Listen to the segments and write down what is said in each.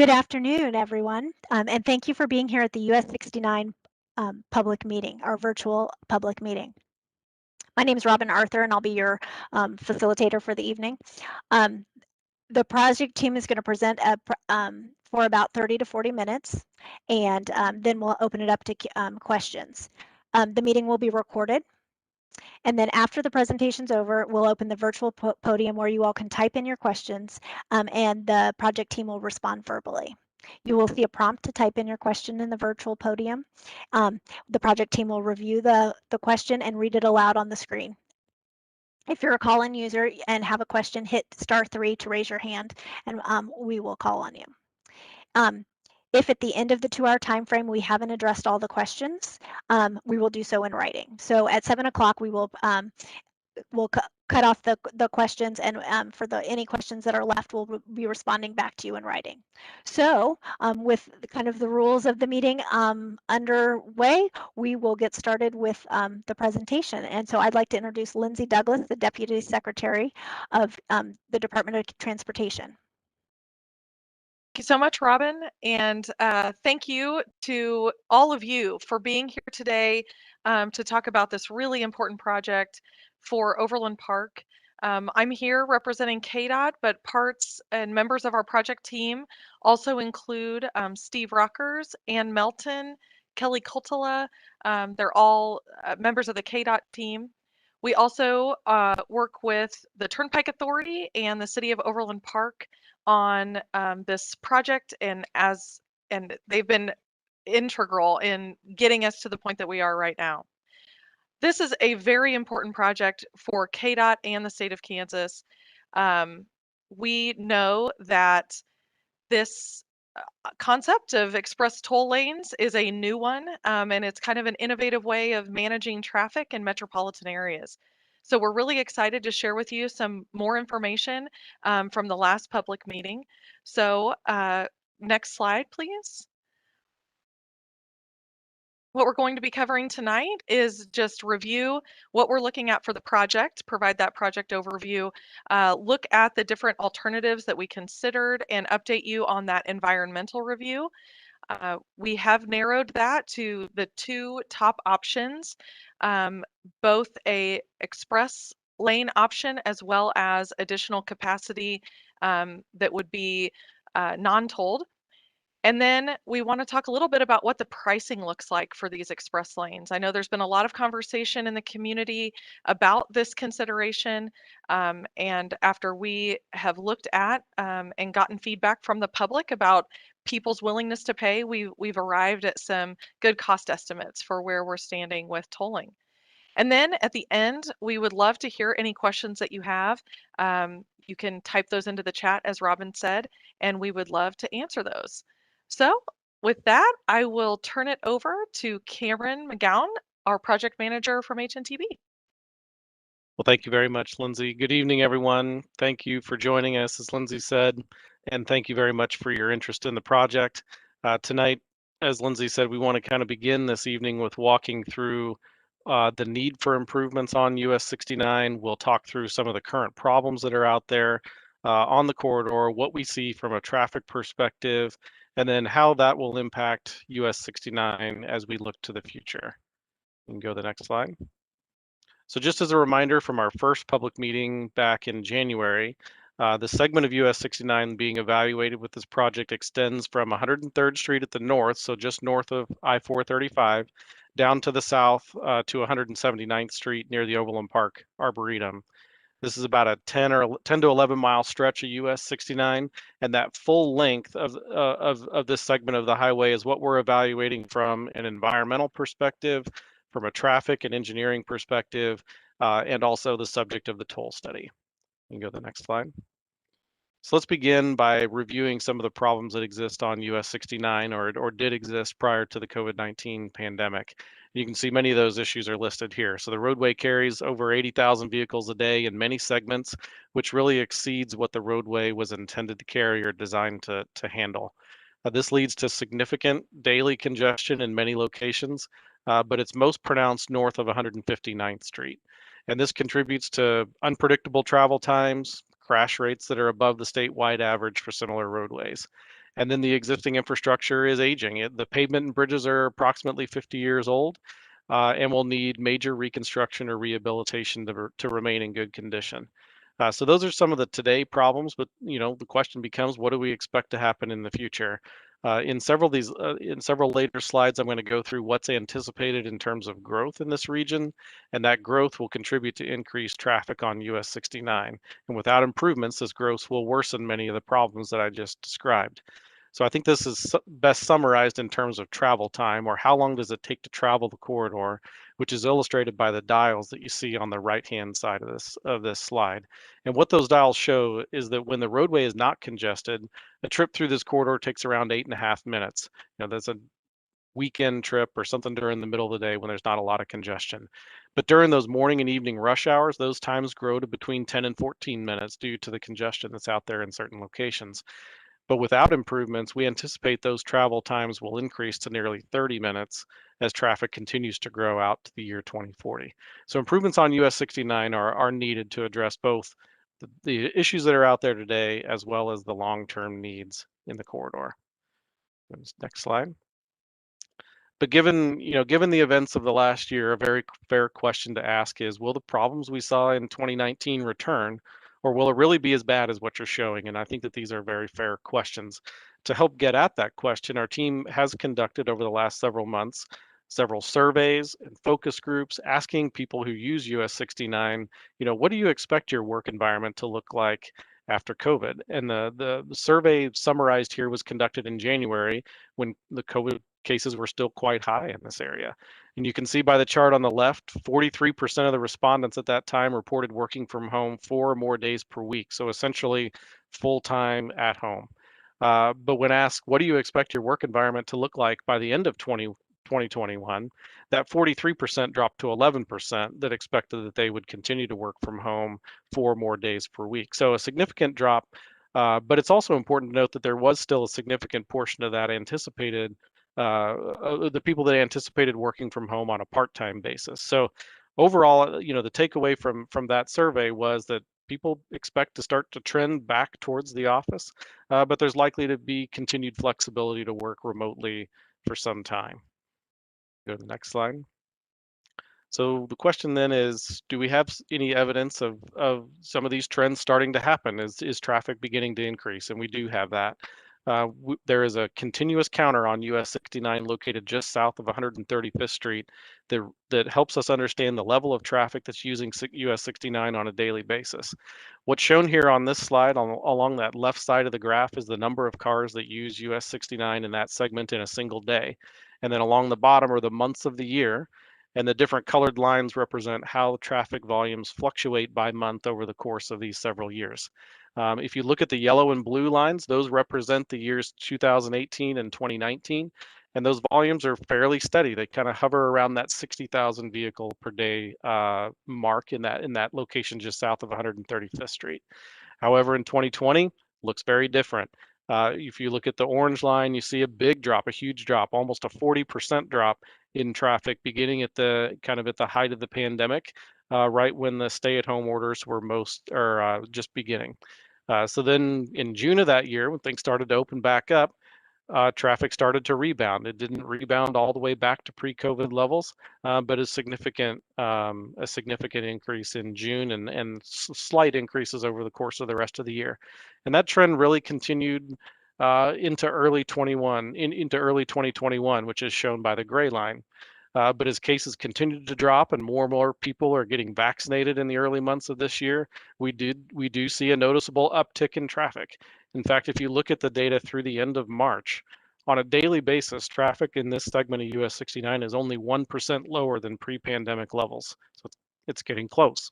Good afternoon, everyone, and thank you for being here at the US 69 public meeting, our virtual public meeting. My name is Robin Arthur, and I'll be your facilitator for the evening. The project team is going to present for about 30 to 40 minutes, and then we'll open it up to questions. The meeting will be recorded. And then after the presentation's over, we'll open the virtual podium where you all can type in your questions, and the project team will respond verbally. You will see a prompt to type in your question in the virtual podium. The project team will review the question and read it aloud on the screen. If you're a call-in user and have a question, hit *3 to raise your hand, and we will call on you. If at the end of the 2-hour time frame we haven't addressed all the questions, we will do so in writing. So at 7 o'clock, we'll cut off the questions, and for any questions that are left, we'll be responding back to you in writing. So with kind of the rules of the meeting underway, we will get started with the presentation. And so I'd like to introduce Lindsay Douglas, the Deputy Secretary of the Department of Transportation. Thank you so much, Robin, and thank you to all of you for being here today to talk about this really important project for Overland Park. I'm here representing KDOT, but parts and members of our project team also include Steve Rockers, Ann Melton, Kelly Kultala. They're all members of the KDOT team. We also work with the Turnpike Authority and the City of Overland Park on this project, and they've been integral in getting us to the point that we are right now. This is a very important project for KDOT and the state of Kansas. We know that this concept of express toll lanes is a new one, and it's kind of an innovative way of managing traffic in metropolitan areas. So we're really excited to share with you some more information from the last public meeting. So next slide, please. What we're going to be covering tonight is just review what we're looking at for the project, provide that project overview, look at the different alternatives that we considered, and update you on that environmental review. We have narrowed that to the 2 top options, both a express lane option as well as additional capacity that would be non-tolled. And then we want to talk a little bit about what the pricing looks like for these express lanes. I know there's been a lot of conversation in the community about this consideration. And after we have looked at and gotten feedback from the public about people's willingness to pay, we've arrived at some good cost estimates for where we're standing with tolling. And then at the end, we would love to hear any questions that you have. You can type those into the chat, as Robin said, and we would love to answer those. So with that, I will turn it over to Cameron McGowan, our project manager from HNTB. Well, thank you very much, Lindsay. Good evening, everyone. Thank you for joining us, as Lindsay said, and thank you very much for your interest in the project. Tonight, as Lindsay said, we want to kind of begin this evening with walking through the need for improvements on US 69. We'll talk through some of the current problems that are out there on the corridor, what we see from a traffic perspective, and then how that will impact US 69 as we look to the future. You can go to the next slide. So just as a reminder from our first public meeting back in January, the segment of US 69 being evaluated with this project extends from 103rd Street at the north, so just north of I-435, down to the south to 179th Street near the Overland Park Arboretum. This is about a 10 to 11 mile stretch of US 69, and that full length of this segment of the highway is what we're evaluating from an environmental perspective, from a traffic and engineering perspective, and also the subject of the toll study. You can go to the next slide. So let's begin by reviewing some of the problems that exist on US 69 or did exist prior to the COVID-19 pandemic. You can see many of those issues are listed here. So the roadway carries over 80,000 vehicles a day in many segments, which really exceeds what the roadway was intended to carry or designed to handle. This leads to significant daily congestion in many locations, but it's most pronounced north of 159th Street. And this contributes to unpredictable travel times, crash rates that are above the statewide average for similar roadways. And then the existing infrastructure is aging. The pavement and bridges are approximately 50 years old and will need major reconstruction or rehabilitation to remain in good condition. So those are some of the today problems, but the question becomes, what do we expect to happen in the future? In several later slides, I'm going to go through what's anticipated in terms of growth in this region, and that growth will contribute to increased traffic on US 69. And without improvements, this growth will worsen many of the problems that I just described. So I think this is best summarized in terms of travel time, or how long does it take to travel the corridor, which is illustrated by the dials that you see on the right-hand side of this slide. And what those dials show is that when the roadway is not congested, a trip through this corridor takes around 8.5 minutes. That's a weekend trip or something during the middle of the day when there's not a lot of congestion. But during those morning and evening rush hours, those times grow to between 10 and 14 minutes due to the congestion that's out there in certain locations. But without improvements, we anticipate those travel times will increase to nearly 30 minutes as traffic continues to grow out to the year 2040. So improvements on US 69 are needed to address both the issues that are out there today as well as the long-term needs in the corridor. Next slide. But given the events of the last year, a very fair question to ask is, will the problems we saw in 2019 return, or will it really be as bad as what you're showing? And I think that these are very fair questions. To help get at that question, our team has conducted over the last several months several surveys and focus groups asking people who use US 69, what do you expect your work environment to look like after COVID? And the survey summarized here was conducted in January when the COVID cases were still quite high in this area. And you can see by the chart on the left, 43% of the respondents at that time reported working from home 4 or more days per week. So essentially full time at home. But when asked, what do you expect your work environment to look like by the end of 2021, that 43% dropped to 11% that expected that they would continue to work from home 4 more days per week. So a significant drop. But it's also important to note that there was still a significant portion of that anticipated the people that anticipated working from home on a part-time basis. So overall, the takeaway from that survey was that people expect to start to trend back towards the office, but there's likely to be continued flexibility to work remotely for some time. Go to the next slide. So the question then is, do we have any evidence of some of these trends starting to happen? Is traffic beginning to increase? And we do have that. There is a continuous counter on US 69 located just south of 135th Street that helps us understand the level of traffic that's using US 69 on a daily basis. What's shown here on this slide along that left side of the graph is the number of cars that use US 69 in that segment in a single day. And then along the bottom are the months of the year. And the different colored lines represent how traffic volumes fluctuate by month over the course of these several years. If you look at the yellow and blue lines, those represent the years 2018 and 2019, and those volumes are fairly steady. They kind of hover around that 60,000 vehicle per day mark in that location just south of 135th Street. However, in 2020, looks very different. If you look at the orange line, you see a big drop, a huge drop, almost a 40% drop in traffic beginning at the height of the pandemic, right when the stay-at-home orders were just beginning. So then in June of that year, when things started to open back up, traffic started to rebound. It didn't rebound all the way back to pre-COVID levels, but a significant increase in June and slight increases over the course of the rest of the year. And that trend really continued into early 2021, which is shown by the gray line. But as cases continued to drop and more people are getting vaccinated in the early months of this year, we do see a noticeable uptick in traffic. In fact, if you look at the data through the end of March, on a daily basis, traffic in this segment of US 69 is only 1% lower than pre-pandemic levels. So it's getting close.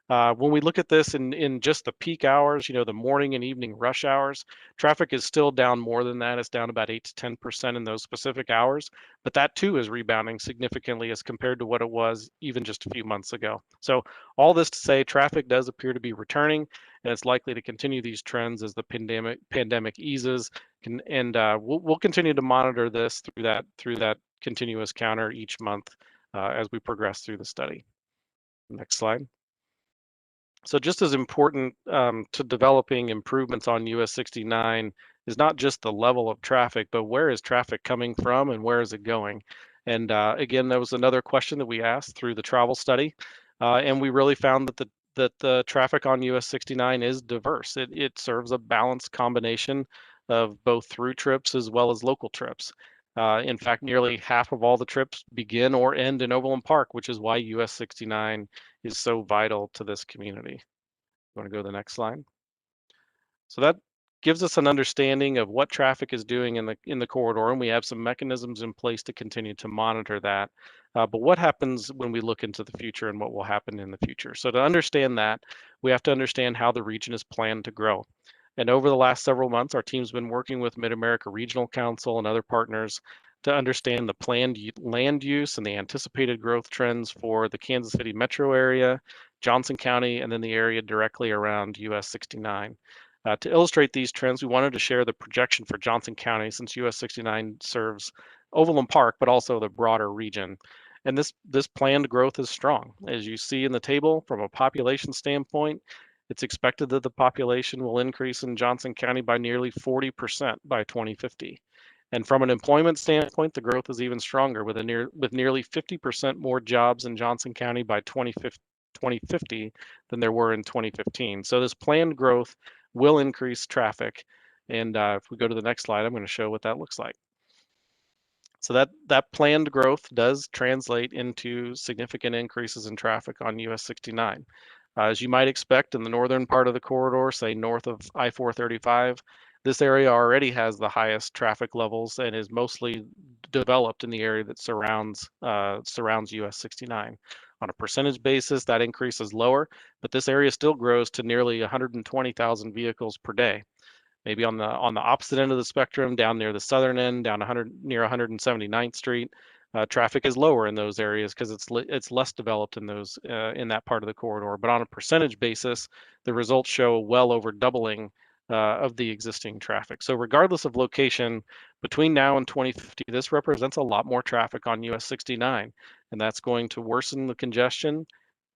When we look at this in just the peak hours, the morning and evening rush hours, traffic is still down more than that. It's down about 8 to 10% in those specific hours, but that too is rebounding significantly as compared to what it was even just a few months ago. So all this to say, traffic does appear to be returning, and it's likely to continue these trends as the pandemic eases. We'll continue to monitor this through that continuous counter each month as we progress through the study. Next slide. So just as important to developing improvements on US 69 is not just the level of traffic, but where is traffic coming from and where is it going? And again, that was another question that we asked through the travel study. And we really found that the traffic on US 69 is diverse. It serves a balanced combination of both through trips as well as local trips. In fact, nearly half of all the trips begin or end in Overland Park, which is why US 69 is so vital to this community. You want to go to the next slide? So that gives us an understanding of what traffic is doing in the corridor, and we have some mechanisms in place to continue to monitor that. But what happens when we look into the future and what will happen in the future? So to understand that, we have to understand how the region is planned to grow. And over the last several months, our team's been working with Mid-America Regional Council and other partners to understand the planned land use and the anticipated growth trends for the Kansas City metro area, Johnson County, and then the area directly around US 69. To illustrate these trends, we wanted to share the projection for Johnson County since US 69 serves Overland Park, but also the broader region. And this planned growth is strong. As you see in the table, from a population standpoint, it's expected that the population will increase in Johnson County by nearly 40% by 2050. And from an employment standpoint, the growth is even stronger with nearly 50% more jobs in Johnson County by 2050 than there were in 2015. So this planned growth will increase traffic. And if we go to the next slide, I'm going to show what that looks like. So that planned growth does translate into significant increases in traffic on US 69. As you might expect in the northern part of the corridor, say north of I-435, this area already has the highest traffic levels and is mostly developed in the area that surrounds US 69. On a percentage basis, that increase is lower, but this area still grows to nearly 120,000 vehicles per day. Maybe on the opposite end of the spectrum, down near the southern end, down near 179th Street, traffic is lower in those areas because it's less developed in that part of the corridor. But on a percentage basis, the results show well over doubling of the existing traffic. So regardless of location, between now and 2050, this represents a lot more traffic on US 69, and that's going to worsen the congestion,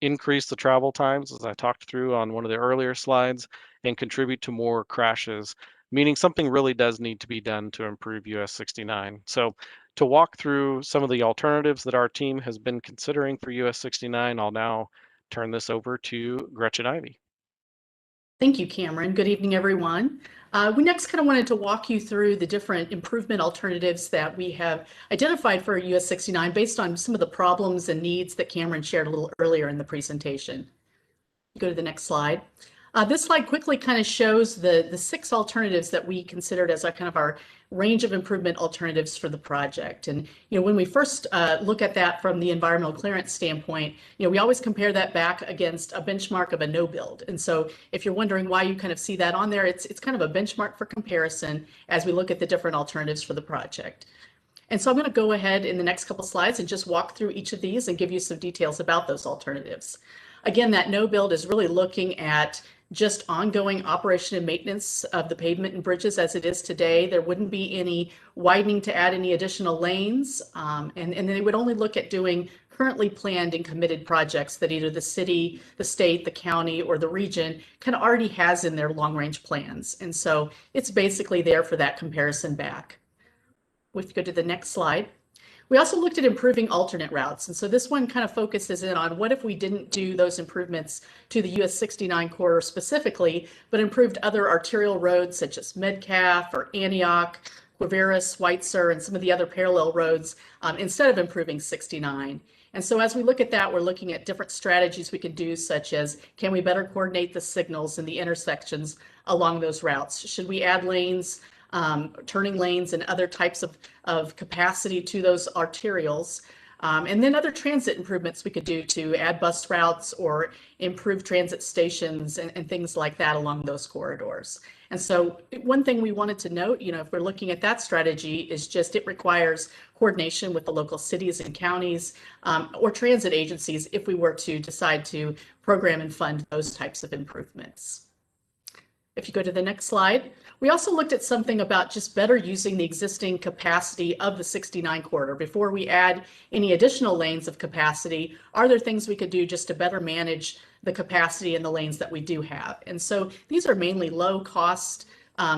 increase the travel times, as I talked through on one of the earlier slides, and contribute to more crashes, meaning something really does need to be done to improve US 69. So to walk through some of the alternatives that our team has been considering for US 69, I'll now turn this over to Gretchen Ivy. Thank you, Cameron. Good evening, everyone. We next kind of wanted to walk you through the different improvement alternatives that we have identified for US 69 based on some of the problems and needs that Cameron shared a little earlier in the presentation. Go to the next slide. This slide quickly kind of shows the 6 alternatives that we considered as our range of improvement alternatives for the project. And when we first look at that from the environmental clearance standpoint, we always compare that back against a benchmark of a no build. And so if you're wondering why you kind of see that on there, it's kind of a benchmark for comparison as we look at the different alternatives for the project. And so I'm going to go ahead in the next couple slides and just walk through each of these and give you some details about those alternatives. Again, that no build is really looking at just ongoing operation and maintenance of the pavement and bridges as it is today. There wouldn't be any widening to add any additional lanes, and they would only look at doing currently planned and committed projects that either the city, the state, the county, or the region kind of already has in their long-range plans. And so it's basically there for that comparison back. If you go to the next slide. We also looked at improving alternate routes. And so this one kind of focuses in on what if we didn't do those improvements to the US 69 corridor specifically, but improved other arterial roads such as Metcalf or Antioch, Quivira, Schweitzer, and some of the other parallel roads instead of improving 69. And so as we look at that, we're looking at different strategies we can do, such as can we better coordinate the signals in the intersections along those routes? Should we add lanes? Turning lanes and other types of capacity to those arterials. And then other transit improvements we could do to add bus routes or improve transit stations and things like that along those corridors. And so one thing we wanted to note, if we're looking at that strategy, is just it requires coordination with the local cities and counties or transit agencies if we were to decide to program and fund those types of improvements. If you go to the next slide, we also looked at something about just better using the existing capacity of the 69 corridor. Before we add any additional lanes of capacity, are there things we could do just to better manage the capacity in the lanes that we do have? And so these are mainly low cost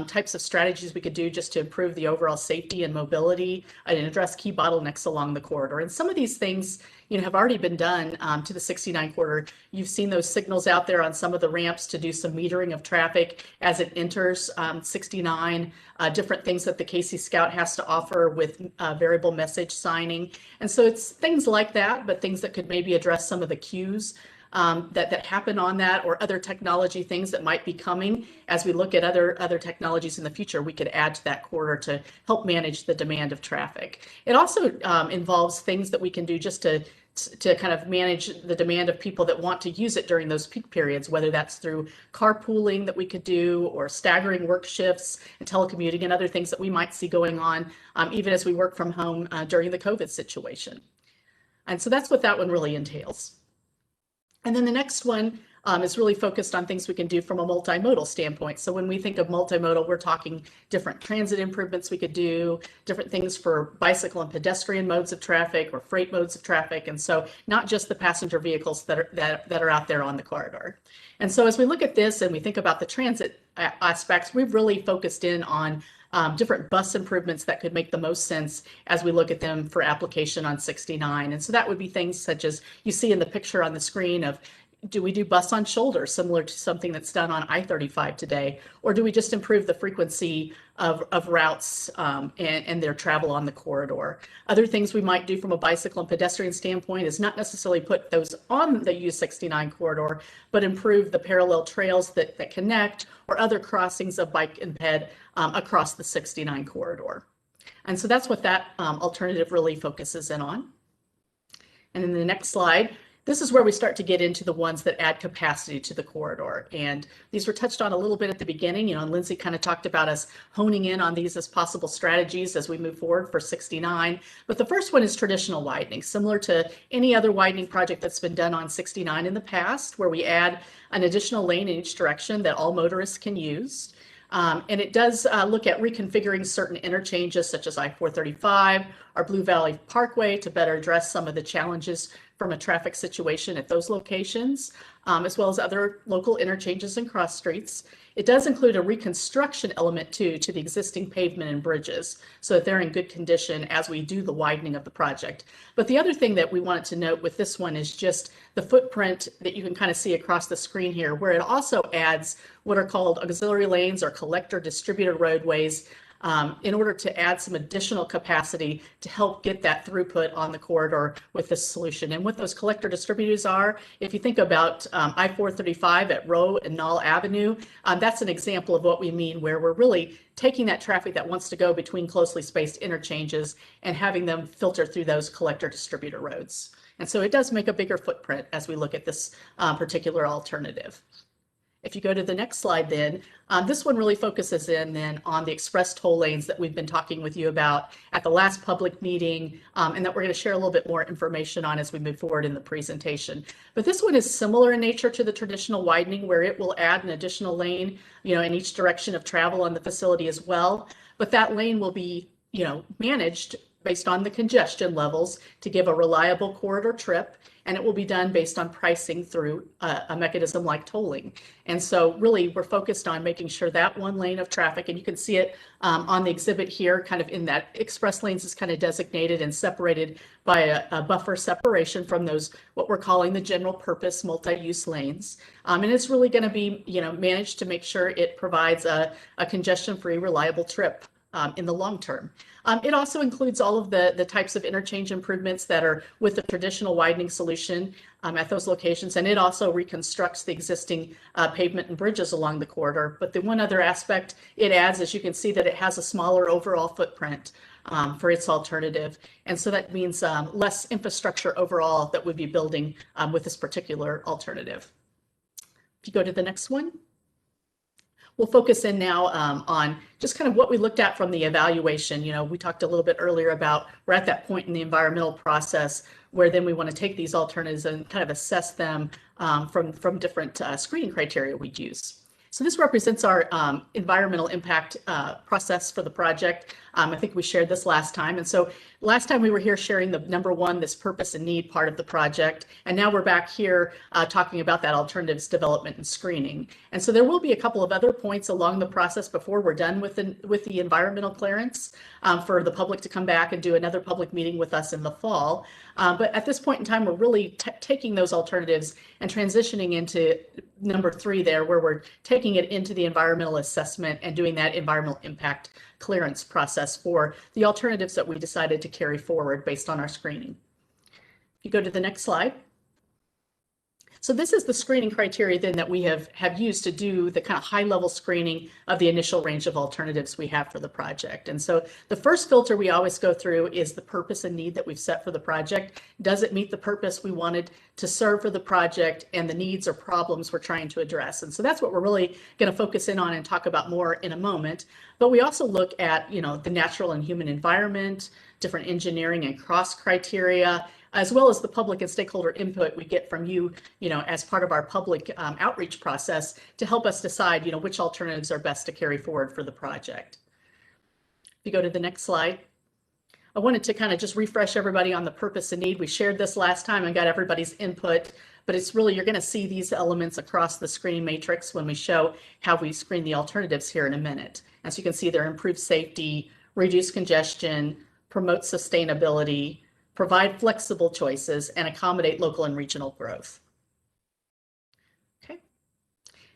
types of strategies we could do just to improve the overall safety and mobility and address key bottlenecks along the corridor. And some of these things, have already been done to the 69 corridor. You've seen those signals out there on some of the ramps to do some metering of traffic as it enters 69, different things that the Casey Scout has to offer with variable message signing. And so it's things like that, but things that could maybe address some of the cues that happen on that, or other technology things that might be coming as we look at other technologies in the future we could add to that corridor to help manage the demand of traffic. It also involves things that we can do just to kind of manage the demand of people that want to use it during those peak periods, whether that's through carpooling that we could do, or staggering work shifts and telecommuting and other things that we might see going on even as we work from home during the COVID situation. And so that's what that one really entails. And then the next one is really focused on things we can do from a multimodal standpoint. So when we think of multimodal, we're talking different transit improvements we could do, different things for bicycle and pedestrian modes of traffic or freight modes of traffic. And so not just the passenger vehicles that are out there on the corridor. And so as we look at this and we think about the transit aspects, we've really focused in on different bus improvements that could make the most sense as we look at them for application on 69. And so that would be things such as you see in the picture on the screen of, do we do bus on shoulder, similar to something that's done on I-35 today? Or do we just improve the frequency of routes and their travel on the corridor? Other things we might do from a bicycle and pedestrian standpoint is not necessarily put those on the U69 corridor, but improve the parallel trails that connect, or other crossings of bike and ped across the 69 corridor. And so that's what that alternative really focuses in on. And in the next slide, this is where we start to get into the ones that add capacity to the corridor. And these were touched on a little bit at the beginning, and Lindsay kind of talked about us honing in on these as possible strategies as we move forward for 69. But the first one is traditional widening, similar to any other widening project that's been done on 69 in the past, where we add an additional lane in each direction that all motorists can use. And it does look at reconfiguring certain interchanges such as I-435 or Blue Valley Parkway to better address some of the challenges from a traffic situation at those locations, as well as other local interchanges and cross streets. It does include a reconstruction element too to the existing pavement and bridges so that they're in good condition as we do the widening of the project. But the other thing that we wanted to note with this one is just the footprint that you can kind of see across the screen here, where it also adds what are called auxiliary lanes or collector distributor roadways in order to add some additional capacity to help get that throughput on the corridor with this solution. And what those collector distributors are, if you think about I-435 at Rowe and Knoll Avenue, that's an example of what we mean, where we're really taking that traffic that wants to go between closely spaced interchanges and having them filter through those collector distributor roads. And so it does make a bigger footprint as we look at this particular alternative. If you go to the next slide then, this one really focuses in then on the express toll lanes that we've been talking with you about at the last public meeting, and that we're going to share a little bit more information on as we move forward in the presentation. But this one is similar in nature to the traditional widening, where it will add an additional lane, in each direction of travel on the facility as well. But that lane will be, managed based on the congestion levels to give a reliable corridor trip, and it will be done based on pricing through a mechanism like tolling. And so really we're focused on making sure that one lane of traffic, and you can see it on the exhibit here, kind of in that express lanes is kind of designated and separated by a buffer separation from those, what we're calling the general purpose multi-use lanes. And it's really going to be, managed to make sure it provides a congestion-free, reliable trip in the long term. It also includes all of the types of interchange improvements that are with the traditional widening solution at those locations, and it also reconstructs the existing pavement and bridges along the corridor. But the one other aspect it adds, as you can see, that it has a smaller overall footprint for its alternative, and so that means less infrastructure overall that we'd be building with this particular alternative. If you go to the next one. We'll focus in now on just kind of what we looked at from the evaluation. We talked a little bit earlier about we're at that point in the environmental process where then we want to take these alternatives and kind of assess them from different screening criteria we use. So this represents our environmental impact process for the project. I think we shared this last time. And so last time we were here sharing the number one, this purpose and need part of the project. And now we're back here talking about that alternatives development and screening. And so there will be a couple of other points along the process before we're done with the environmental clearance for the public to come back and do another public meeting with us in the fall. But at this point in time, we're really taking those alternatives and transitioning into number 3 there, where we're taking it into the environmental assessment and doing that environmental impact clearance process for the alternatives that we decided to carry forward based on our screening. If you go to the next slide. So this is the screening criteria then that we have used to do the kind of high level screening of the initial range of alternatives we have for the project. And so the first filter we always go through is the purpose and need that we've set for the project. Does it meet the purpose we wanted to serve for the project and the needs or problems we're trying to address? And so that's what we're really going to focus in on and talk about more in a moment. But we also look at, the natural and human environment, different engineering and cross criteria, as well as the public and stakeholder input we get from you, as part of our public outreach process to help us decide, which alternatives are best to carry forward for the project. If you go to the next slide. I wanted to kind of just refresh everybody on the purpose and need. We shared this last time and got everybody's input, but it's really, you're going to see these elements across the screening matrix when we show how we screen the alternatives here in a minute. As you can see, they're improve safety, reduce congestion, promote sustainability, provide flexible choices, and accommodate local and regional growth. Okay.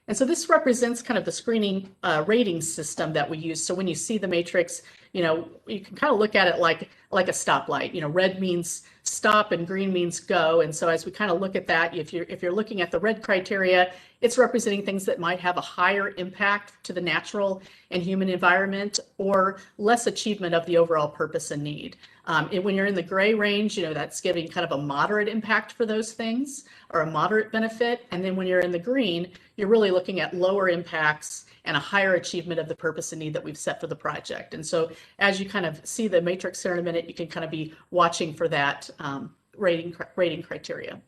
And so this represents kind of the screening rating system that we use. So when you see the matrix, you can kind of look at it like a stoplight. Red means stop and green means go. And so as we kind of look at that, if you're looking at the red criteria, it's representing things that might have a higher impact to the natural and human environment or less achievement of the overall purpose and need. And when you're in the gray range, that's giving kind of a moderate impact for those things or a moderate benefit. And then when you're in the green, you're really looking at lower impacts and a higher achievement of the purpose and need that we've set for the project. And so as you kind of see the matrix here in a minute, you can kind of be watching for that rating criteria.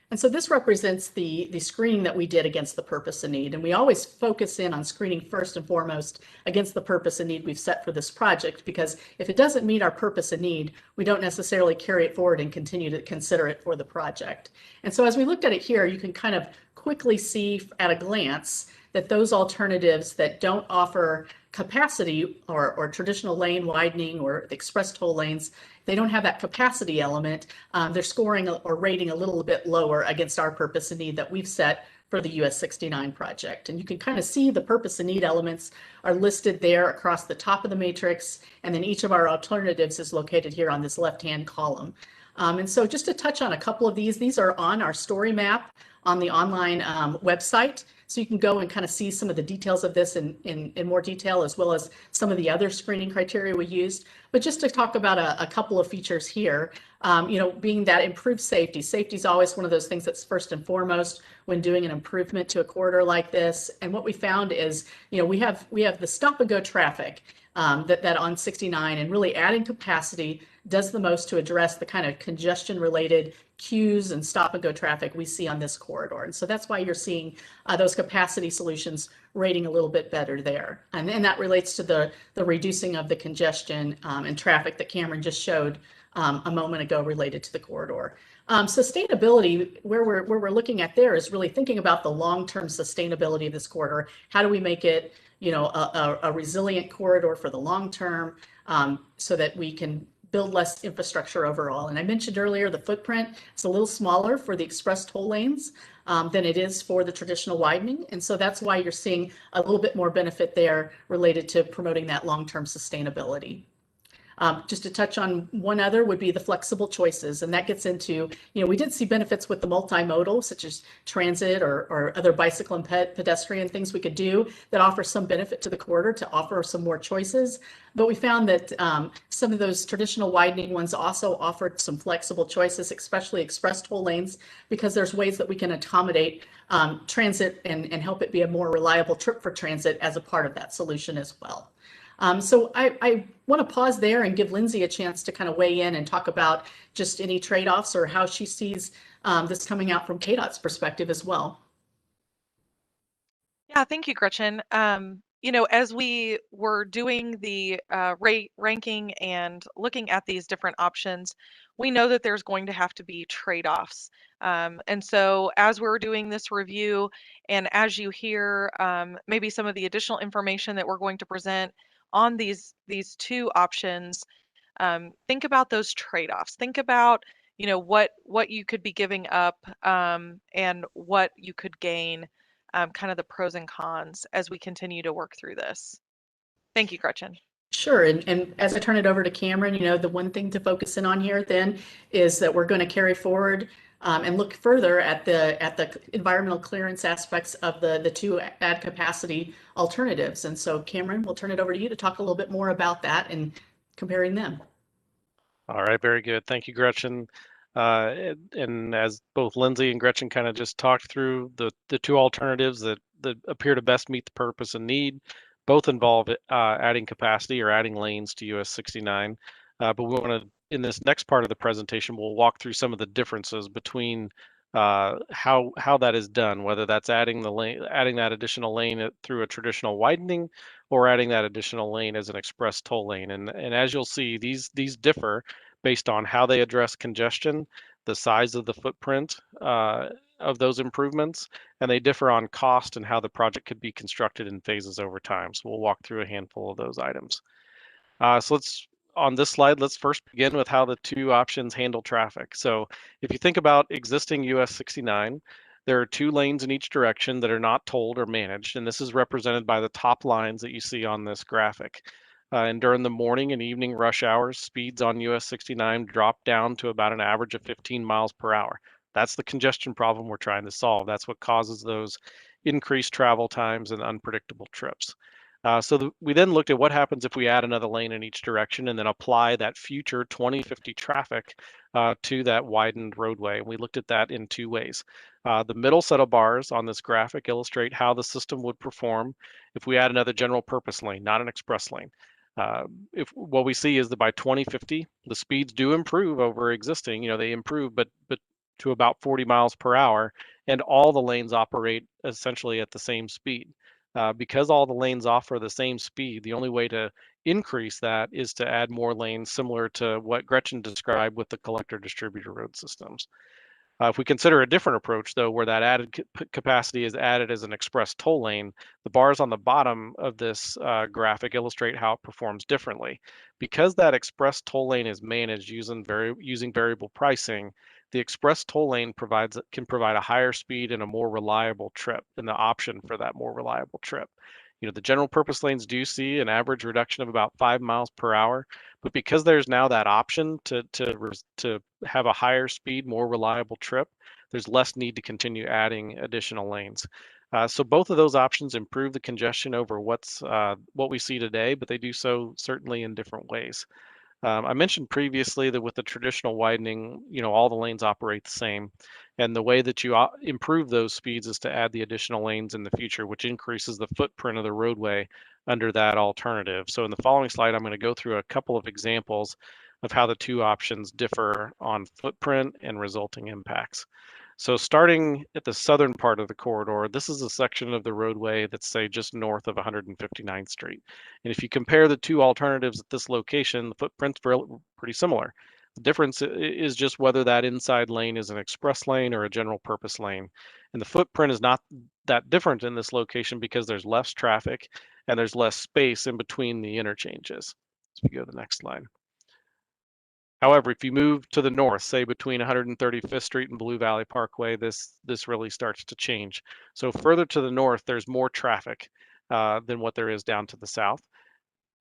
And so this represents the screening that we did against the purpose and need. And we always focus in on screening first and foremost against the purpose and need we've set for this project, because if it doesn't meet our purpose and need, we don't necessarily carry it forward and continue to consider it for the project. And so as we looked at it here, you can kind of quickly see at a glance that those alternatives that don't offer capacity or traditional lane widening or express toll lanes, they don't have that capacity element, they're scoring or rating a little bit lower against our purpose and need that we've set for the US 69 project. And you can kind of see the purpose and need elements are listed there across the top of the matrix, and then each of our alternatives is located here on this left-hand column. And so just to touch on a couple of these are on our story map on the online website. So you can go and kind of see some of the details of this in more detail, as well as some of the other screening criteria we used. But just to talk about a couple of features here, being that improved safety. Safety is always one of those things that's first and foremost when doing an improvement to a corridor like this. And what we found is, we have the stop and go traffic that on 69, and really adding capacity does the most to address the kind of congestion related queues and stop and go traffic we see on this corridor. And so that's why you're seeing those capacity solutions rating a little bit better there. And that relates to the reducing of the congestion and traffic that Cameron just showed a moment ago related to the corridor. Sustainability, where we're looking at there, is really thinking about the long-term sustainability of this corridor. How do we make it, a resilient corridor for the long term, so that we can build less infrastructure overall? And I mentioned earlier the footprint. It's a little smaller for the express toll lanes than it is for the traditional widening. And so that's why you're seeing a little bit more benefit there related to promoting that long-term sustainability. Just to touch on one other would be the flexible choices. And that gets into, we did see benefits with the multimodal, such as transit or other bicycle and pedestrian things we could do that offer some benefit to the corridor to offer some more choices. But we found that some of those traditional widening ones also offered some flexible choices, especially express toll lanes, because there's ways that we can accommodate transit and help it be a more reliable trip for transit as a part of that solution as well. So I want to pause there and give Lindsay a chance to kind of weigh in and talk about just any trade-offs or how she sees this coming out from KDOT's perspective as well. Yeah, thank you, Gretchen. As we were doing the rate ranking and looking at these different options, we know that there's going to have to be trade-offs. And so as we're doing this review, and as you hear maybe some of the additional information that we're going to present on these two options, think about those trade-offs. Think about, what you could be giving up and what you could gain, kind of the pros and cons as we continue to work through this. Thank you, Gretchen. Sure. And as I turn it over to Cameron, the one thing to focus in on here then is that we're going to carry forward and look further at the environmental clearance aspects of the two add capacity alternatives. And so, Cameron, we'll turn it over to you to talk a little bit more about that and comparing them. All right, very good. Thank you, Gretchen. And as both Lindsay and Gretchen kind of just talked through, the two alternatives that appear to best meet the purpose and need, both involve adding capacity or adding lanes to US 69. But we want to, in this next part of the presentation, we'll walk through some of the differences between how that is done, whether that's adding that additional lane through a traditional widening, or adding that additional lane as an express toll lane. And as you'll see, these differ based on how they address congestion, the size of the footprint of those improvements, and they differ on cost and how the project could be constructed in phases over time. So we'll walk through a handful of those items. So on this slide, let's first begin with how the two options handle traffic. So if you think about existing US 69, there are two lanes in each direction that are not tolled or managed, and this is represented by the top lines that you see on this graphic. And during the morning and evening rush hours, speeds on US 69 drop down to about an average of 15 miles per hour. That's the congestion problem we're trying to solve. That's what causes those increased travel times and unpredictable trips. We then looked at what happens if we add another lane in each direction and then apply that future 2050 traffic to that widened roadway. And we looked at that in two ways. The middle set of bars on this graphic illustrate how the system would perform if we add another general purpose lane, not an express lane. If what we see is that by 2050, the speeds do improve over existing. They improve, but to about 40 miles per hour, and all the lanes operate essentially at the same speed. Because all the lanes offer the same speed, the only way to increase that is to add more lanes, similar to what Gretchen described with the collector distributor road systems. If we consider a different approach, though, where that added capacity is added as an express toll lane, the bars on the bottom of this graphic illustrate how it performs differently. Because that express toll lane is managed using variable pricing, the express toll lane can provide a higher speed and a more reliable trip, and the option for that more reliable trip. The general purpose lanes do see an average reduction of about 5 miles per hour, but because there's now that option to have a higher speed, more reliable trip, there's less need to continue adding additional lanes. So both of those options improve the congestion over what we see today, but they do so certainly in different ways. I mentioned previously that with the traditional widening, all the lanes operate the same. And the way that you improve those speeds is to add the additional lanes in the future, which increases the footprint of the roadway under that alternative. So in the following slide, I'm going to go through a couple of examples of how the two options differ on footprint and resulting impacts. So starting at the southern part of the corridor, this is a section of the roadway that's, say, just north of 159th Street. And if you compare the two alternatives at this location, the footprint's pretty similar. The difference is just whether that inside lane is an express lane or a general purpose lane. And the footprint is not that different in this location because there's less traffic and there's less space in between the interchanges. So we go to the next slide. However, if you move to the north, say between 135th Street and Blue Valley Parkway, this really starts to change. So further to the north, there's more traffic than what there is down to the south,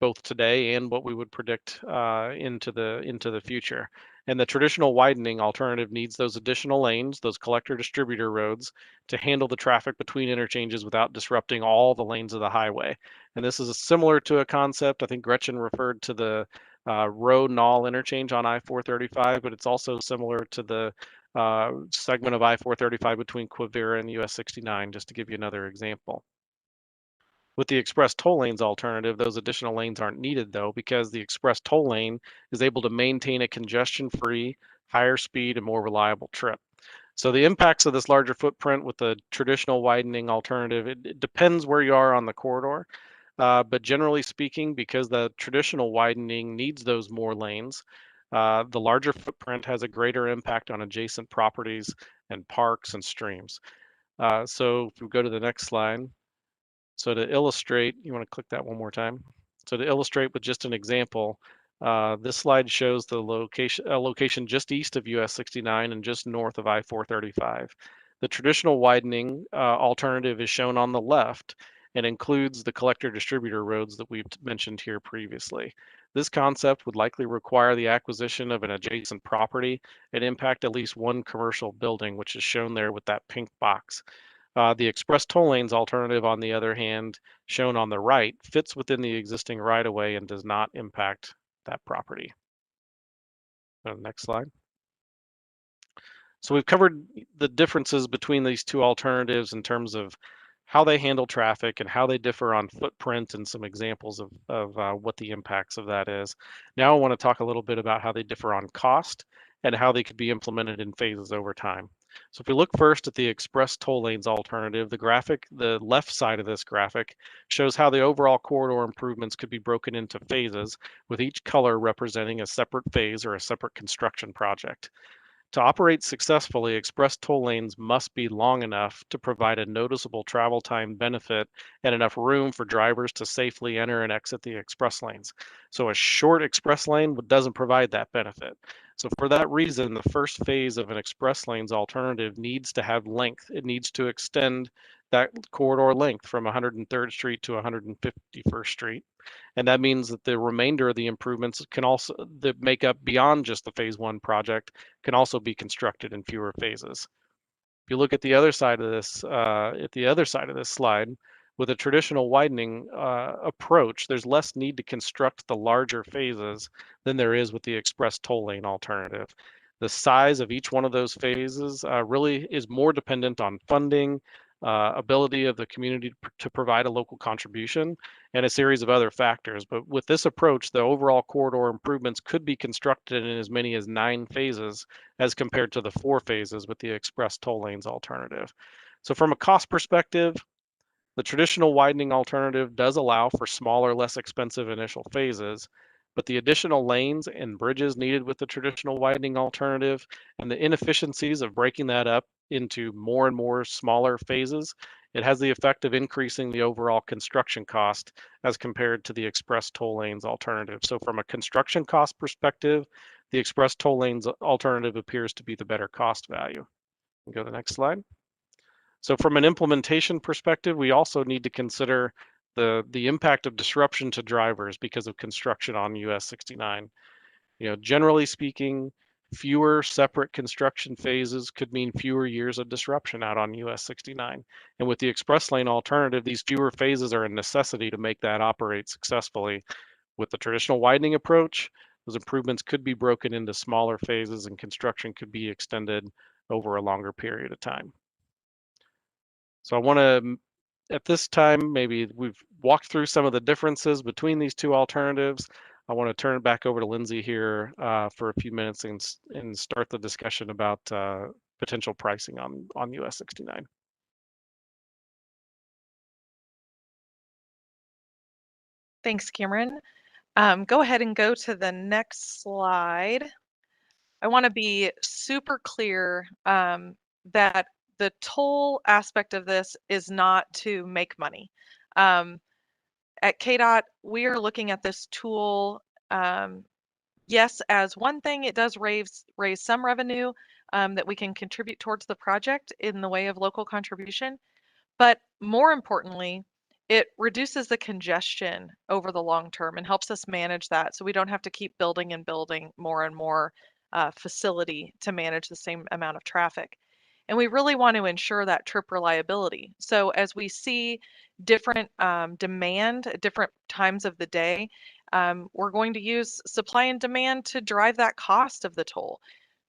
both today and what we would predict into the future. And the traditional widening alternative needs those additional lanes, those collector distributor roads, to handle the traffic between interchanges without disrupting all the lanes of the highway. And this is similar to a concept, I think Gretchen referred to the Rowe-Knoll interchange on I-435, but it's also similar to the segment of I-435 between Quivira and US 69, just to give you another example. With the express toll lanes alternative, those additional lanes aren't needed, though, because the express toll lane is able to maintain a congestion-free, higher speed, and more reliable trip. So the impacts of this larger footprint with the traditional widening alternative, it depends where you are on the corridor. But generally speaking, because the traditional widening needs those more lanes, the larger footprint has a greater impact on adjacent properties and parks and streams. So if we go to the next slide, so to illustrate, you want to click that one more time. So to illustrate with just an example, this slide shows the location just east of US 69 and just north of I-435. The traditional widening alternative is shown on the left and includes the collector distributor roads that we've mentioned here previously. This concept would likely require the acquisition of an adjacent property and impact at least one commercial building, which is shown there with that pink box. The express toll lanes alternative, on the other hand, shown on the right, fits within the existing right-of-way and does not impact that property. Next slide. So we've covered the differences between these two alternatives in terms of how they handle traffic and how they differ on footprint and some examples of what the impacts of that is. Now I want to talk a little bit about how they differ on cost and how they could be implemented in phases over time. So if we look first at the express toll lanes alternative, the graphic, the left side of this graphic shows how the overall corridor improvements could be broken into phases, with each color representing a separate phase or a separate construction project. To operate successfully, express toll lanes must be long enough to provide a noticeable travel time benefit and enough room for drivers to safely enter and exit the express lanes. So a short express lane doesn't provide that benefit. So for that reason, the first phase of an express lanes alternative needs to have length. It needs to extend that corridor length from 103rd Street to 151st Street. And that means that the remainder of the improvements can also, that make up beyond just the phase one project, can also be constructed in fewer phases. If you look at the other side of this, slide, with a traditional widening approach, there's less need to construct the larger phases than there is with the express toll lane alternative. The size of each one of those phases really is more dependent on funding, ability of the community to provide a local contribution, and a series of other factors. But with this approach, the overall corridor improvements could be constructed in as many as 9 phases as compared to the 4 phases with the express toll lanes alternative. So from a cost perspective, the traditional widening alternative does allow for smaller, less expensive initial phases, but the additional lanes and bridges needed with the traditional widening alternative and the inefficiencies of breaking that up into more and more smaller phases, it has the effect of increasing the overall construction cost as compared to the express toll lanes alternative. So from a construction cost perspective, the express toll lanes alternative appears to be the better cost value. Go to the next slide. So from an implementation perspective, we also need to consider the impact of disruption to drivers because of construction on US 69. Generally speaking, fewer separate construction phases could mean fewer years of disruption out on US 69. And with the express lane alternative, these fewer phases are a necessity to make that operate successfully. With the traditional widening approach, those improvements could be broken into smaller phases and construction could be extended over a longer period of time. So I want to, at this time, maybe we've walked through some of the differences between these two alternatives. I want to turn it back over to Lindsay here for a few minutes and start the discussion about potential pricing on US 69. Thanks, Cameron. Go ahead and go to the next slide. I want to be super clear that the toll aspect of this is not to make money. At KDOT, we are looking at this tool, yes, as one thing, it does raise some revenue that we can contribute towards the project in the way of local contribution. But more importantly, it reduces the congestion over the long term and helps us manage that so we don't have to keep building and building more and more facility to manage the same amount of traffic. And we really want to ensure that trip reliability. So as we see different demand at different times of the day, we're going to use supply and demand to drive that cost of the toll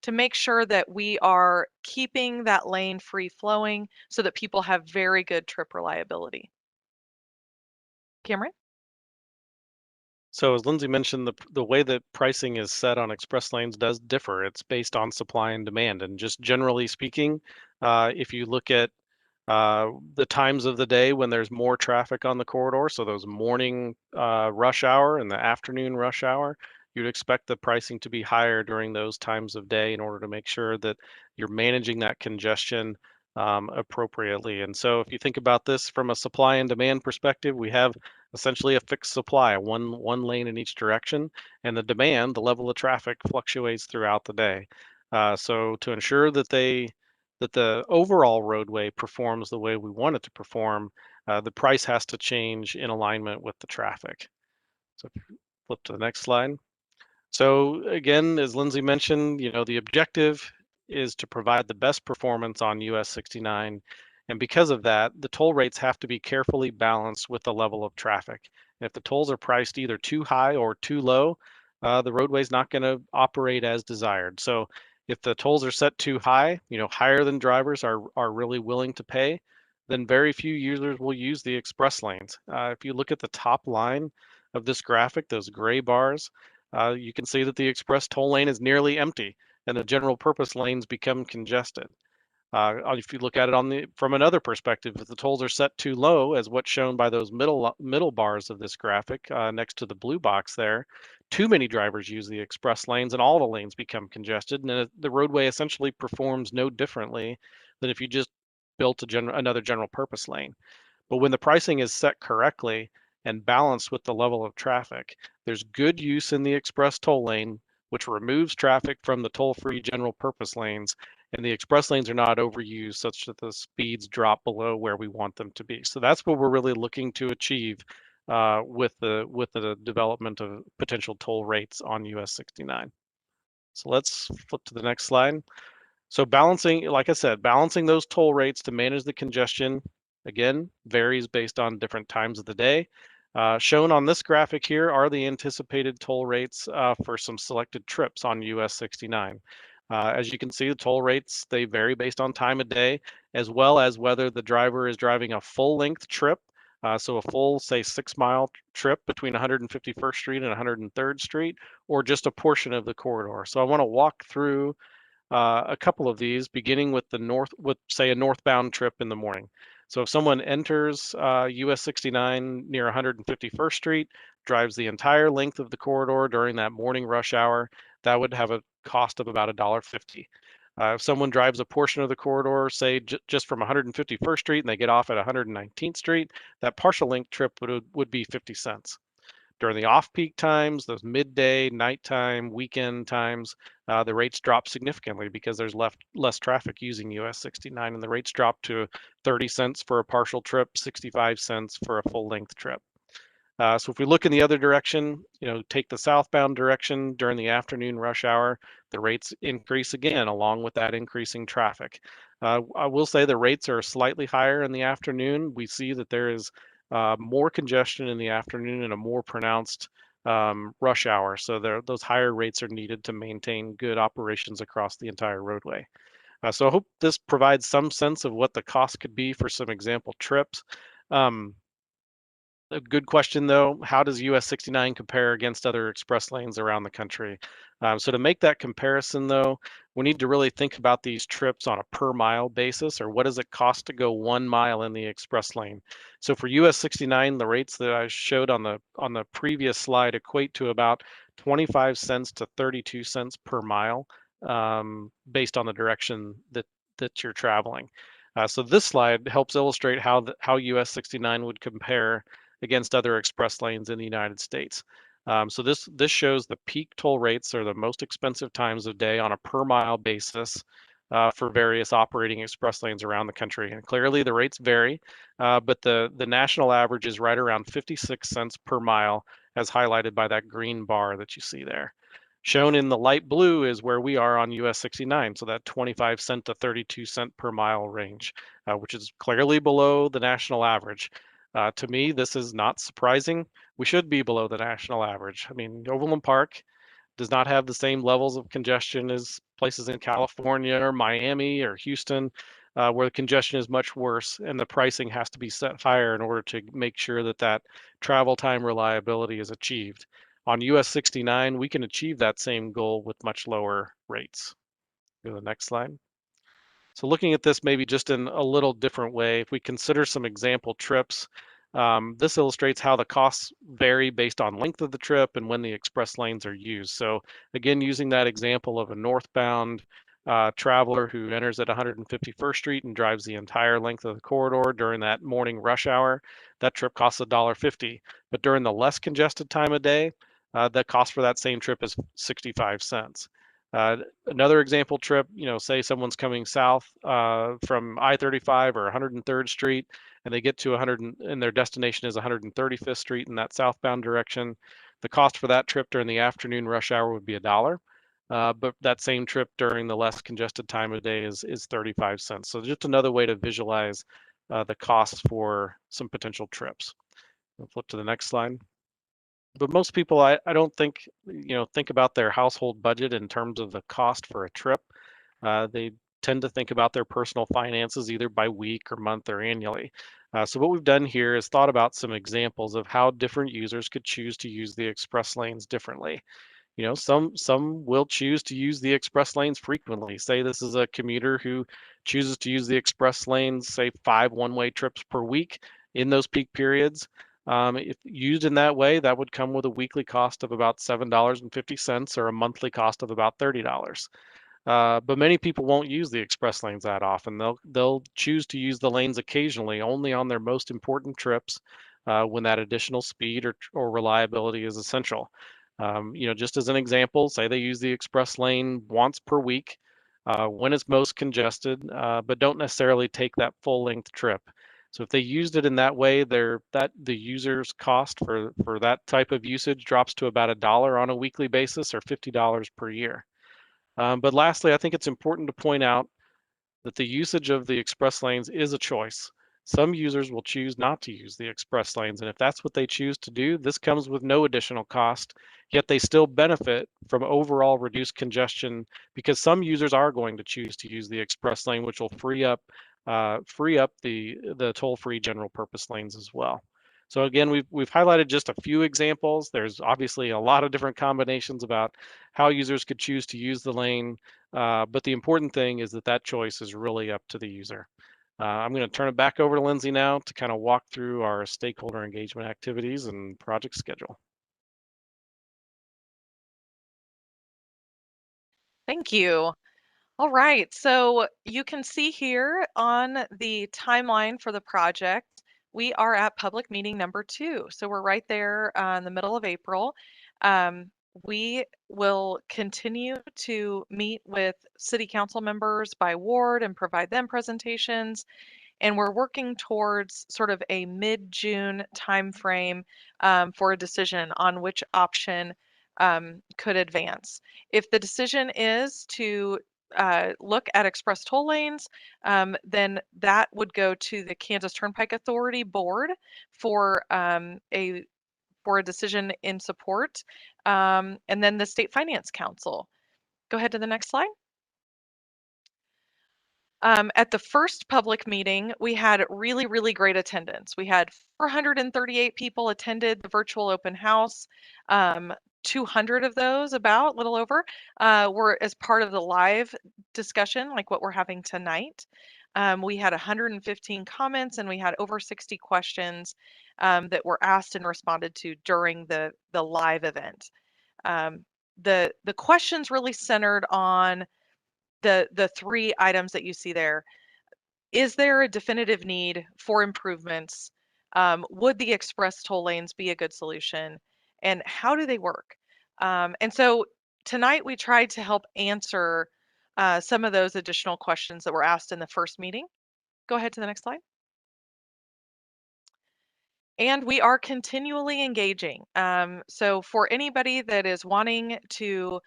to make sure that we are keeping that lane free flowing so that people have very good trip reliability. Cameron? So as Lindsay mentioned, the way that pricing is set on express lanes does differ. It's based on supply and demand. And just generally speaking, if you look at the times of the day when there's more traffic on the corridor, so those morning rush hour and the afternoon rush hour, you'd expect the pricing to be higher during those times of day in order to make sure that you're managing that congestion appropriately. And so if you think about this from a supply and demand perspective, we have essentially a fixed supply, one lane in each direction, and the demand, the level of traffic fluctuates throughout the day. So to ensure that the overall roadway performs the way we want it to perform, the price has to change in alignment with the traffic. So if you flip to the next slide. So again, as Lindsay mentioned, the objective is to provide the best performance on US 69. And because of that, the toll rates have to be carefully balanced with the level of traffic. If the tolls are priced either too high or too low, the roadway is not going to operate as desired. So if the tolls are set too high, higher than drivers are really willing to pay, then very few users will use the express lanes. If you look at the top line of this graphic, those gray bars, you can see that the express toll lane is nearly empty and the general purpose lanes become congested. If you look at it from another perspective, if the tolls are set too low, as what's shown by those middle bars of this graphic next to the blue box there, too many drivers use the express lanes and all the lanes become congested, and the roadway essentially performs no differently than if you just built another general purpose lane. But when the pricing is set correctly and balanced with the level of traffic, there's good use in the express toll lane, which removes traffic from the toll-free general purpose lanes, and the express lanes are not overused such that the speeds drop below where we want them to be. So that's what we're really looking to achieve with the development of potential toll rates on US 69. So let's flip to the next slide. So balancing, like I said, balancing those toll rates to manage the congestion, again, varies based on different times of the day. Shown on this graphic here are the anticipated toll rates for some selected trips on US 69. As you can see, the toll rates, they vary based on time of day, as well as whether the driver is driving a full-length trip, so a full, say, 6-mile trip between 151st Street and 103rd Street, or just a portion of the corridor. So I want to walk through a couple of these, beginning with say a northbound trip in the morning. So if someone enters US 69 near 151st Street, drives the entire length of the corridor during that morning rush hour, that would have a cost of about $1.50. If someone drives a portion of the corridor, say just from 151st Street, and they get off at 119th Street, that partial length trip would be 50 cents. During the off-peak times, those midday, nighttime, weekend times, the rates drop significantly because there's less traffic using US 69, and the rates drop to 30 cents for a partial trip, 65 cents for a full-length trip. So if we look in the other direction, take the southbound direction during the afternoon rush hour, the rates increase again along with that increasing traffic. I will say the rates are slightly higher in the afternoon. We see that there is more congestion in the afternoon and a more pronounced rush hour. So those higher rates are needed to maintain good operations across the entire roadway. So I hope this provides some sense of what the cost could be for some example trips. A good question, though. How does US 69 compare against other express lanes around the country? So to make that comparison, though, we need to really think about these trips on a per mile basis, or what does it cost to go 1 mile in the express lane? So for US 69, the rates that I showed on the previous slide equate to about 25 cents to 32 cents per mile, based on the direction that you're traveling. So this slide helps illustrate how US 69 would compare against other express lanes in the United States. So this shows the peak toll rates, or the most expensive times of day on a per mile basis for various operating express lanes around the country. And clearly the rates vary, but the national average is right around 56 cents per mile, as highlighted by that green bar that you see there. Shown in the light blue is where we are on US 69, so that 25 cent to 32 cent per mile range, which is clearly below the national average. To me, this is not surprising. We should be below the national average. I mean, Overland Park does not have the same levels of congestion as places in California or Miami or Houston. where the congestion is much worse and the pricing has to be set higher in order to make sure that that travel time reliability is achieved. On US 69, we can achieve that same goal with much lower rates. Go to the next slide. So looking at this maybe just in a little different way, if we consider some example trips, this illustrates how the costs vary based on length of the trip and when the express lanes are used. So again, using that example of a northbound traveler who enters at 151st Street and drives the entire length of the corridor during that morning rush hour, that trip costs $1.50. But during the less congested time of day, the cost for that same trip is 65 cents. Another example trip, say someone's coming south from I-35 or 103rd Street, and they get to 100 and their destination is 135th Street in that southbound direction. The cost for that trip during the afternoon rush hour would be $1. But that same trip during the less congested time of day is 35 cents. So just another way to visualize the costs for some potential trips. We'll flip to the next slide. But most people, I don't think, think about their household budget in terms of the cost for a trip. They tend to think about their personal finances either by week or month or annually. So what we've done here is thought about some examples of how different users could choose to use the express lanes differently. Some will choose to use the express lanes frequently. Say this is a commuter who chooses to use the express lanes, say 5 one-way trips per week in those peak periods. If used in that way, that would come with a weekly cost of about $7.50 or a monthly cost of about $30. But many people won't use the express lanes that often. They'll choose to use the lanes occasionally, only on their most important trips, when that additional speed or reliability is essential. Just as an example, say they use the express lane once per week when it's most congested, but don't necessarily take that full length trip. So if they used it in that way, the user's cost for that type of usage drops to about $1 on a weekly basis or $50 per year. But lastly, I think it's important to point out that the usage of the express lanes is a choice. Some users will choose not to use the express lanes, and if that's what they choose to do, this comes with no additional cost, yet they still benefit from overall reduced congestion because some users are going to choose to use the express lane, which will free up the toll-free general purpose lanes as well. So again, we've highlighted just a few examples. There's obviously a lot of different combinations about how users could choose to use the lane, but the important thing is that choice is really up to the user. I'm going to turn it back over to Lindsay now to kind of walk through our stakeholder engagement activities and project schedule. Thank you. All right, so you can see here on the timeline for the project, we are at public meeting number 2. So we're right there in the middle of April. We will continue to meet with city council members by ward and provide them presentations. And we're working towards sort of a mid-June timeframe for a decision on which option could advance. If the decision is to look at express toll lanes, then that would go to the Kansas Turnpike Authority Board for a decision in support, and then the State Finance Council. Go ahead to the next slide. At the first public meeting, we had really, really great attendance. We had 438 people attended the virtual open house. 200 of those, about a little over, were as part of the live discussion, like what we're having tonight. We had 115 comments and we had over 60 questions that were asked and responded to during the live event. The questions really centered on the 3 items that you see there. Is there a definitive need for improvements? Would the express toll lanes be a good solution? And how do they work? And so tonight we tried to help answer some of those additional questions that were asked in the first meeting. Go ahead to the next slide. And we are continually engaging. So for anybody that is wanting to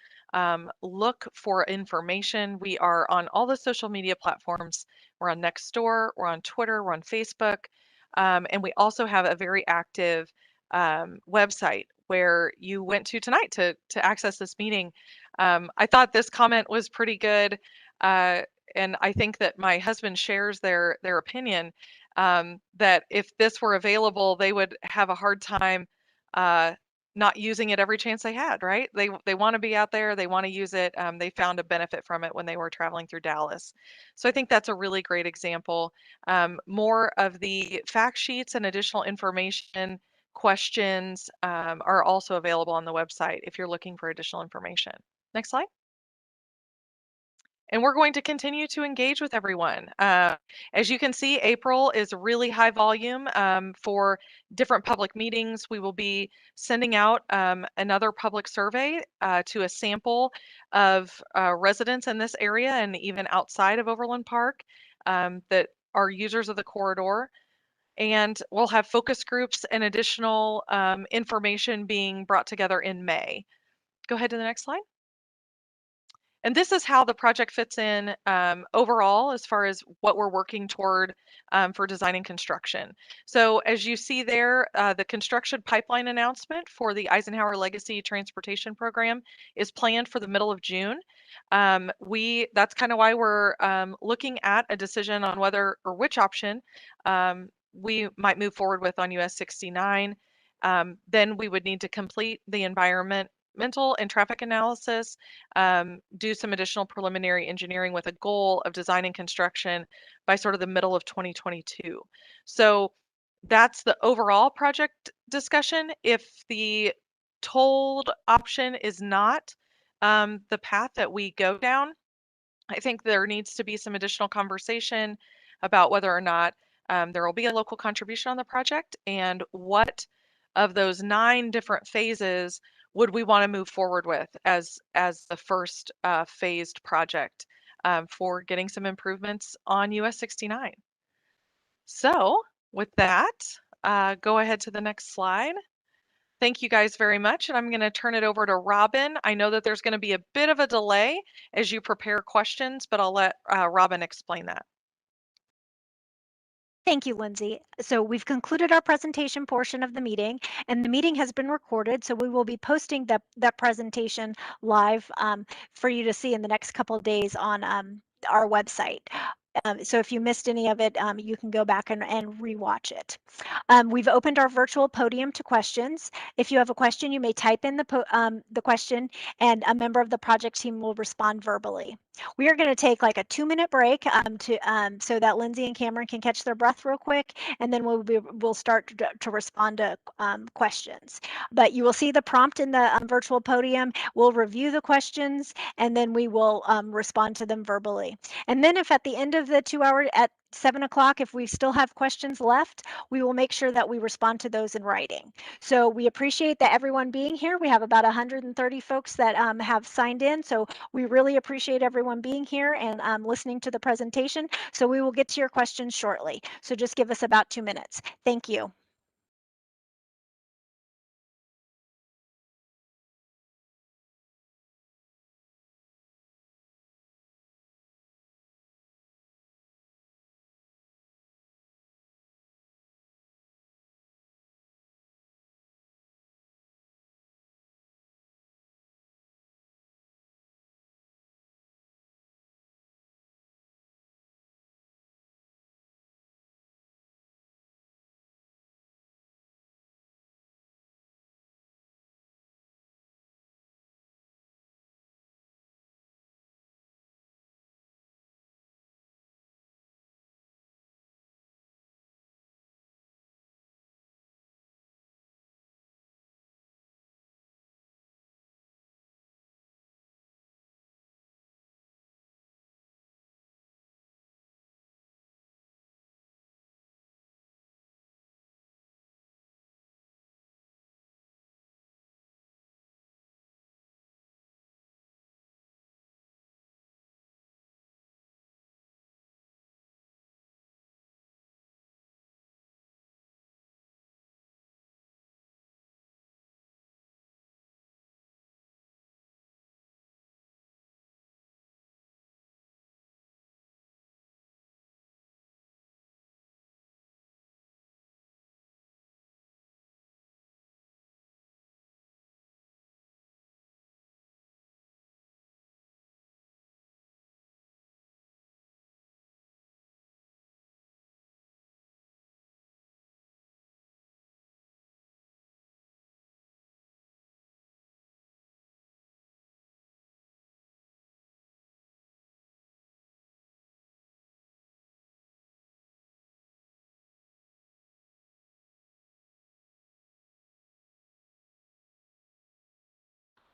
look for information, we are on all the social media platforms. We're on Nextdoor, we're on Twitter, we're on Facebook, and we also have a very active website where you went to tonight to access this meeting. I thought this comment was pretty good. and I think that my husband shares their opinion, that if this were available, they would have a hard time not using it every chance they had, right? They want to be out there, they want to use it. They found a benefit from it when they were traveling through Dallas. So I think that's a really great example. More of the fact sheets and additional information, questions are also available on the website if you're looking for additional information. Next slide. And we're going to continue to engage with everyone. As you can see, April is really high volume for different public meetings. We will be sending out another public survey to a sample of residents in this area and even outside of Overland Park that are users of the corridor. And we'll have focus groups and additional information being brought together in May. Go ahead to the next slide. And this is how the project fits in overall as far as what we're working toward for design and construction. So as you see there, the construction pipeline announcement for the Eisenhower Legacy Transportation Program is planned for the middle of June. That's kind of why we're looking at a decision on whether or which option we might move forward with on US 69. Then we would need to complete the environmental and traffic analysis, do some additional preliminary engineering with a goal of design and construction by sort of the middle of 2022. So that's the overall project discussion. If the tolled option is not the path that we go down, I think there needs to be some additional conversation about whether or not there will be a local contribution on the project and what of those 9 different phases would we want to move forward with as the first phased project for getting some improvements on US 69. So with that, go ahead to the next slide. Thank you guys very much, and I'm going to turn it over to Robin. I know that there's going to be a bit of a delay as you prepare questions, but I'll let Robin explain that. Thank you, Lindsay. So we've concluded our presentation portion of the meeting, and the meeting has been recorded, so we will be posting that presentation live for you to see in the next couple of days on our website. So if you missed any of it, you can go back and rewatch it. We've opened our virtual podium to questions. If you have a question, you may type in the question, and a member of the project team will respond verbally. We are going to take like a 2-minute break so that Lindsay and Cameron can catch their breath real quick, and then we'll start to respond to questions. But you will see the prompt in the virtual podium. We'll review the questions, and then we will respond to them verbally. And then if at the end of the 2 hour at 7 o'clock, if we still have questions left, we will make sure that we respond to those in writing. So we appreciate that everyone being here. We have about 130 folks that have signed in. So we really appreciate everyone being here and listening to the presentation. So we will get to your questions shortly. So just give us about 2 minutes. Thank you.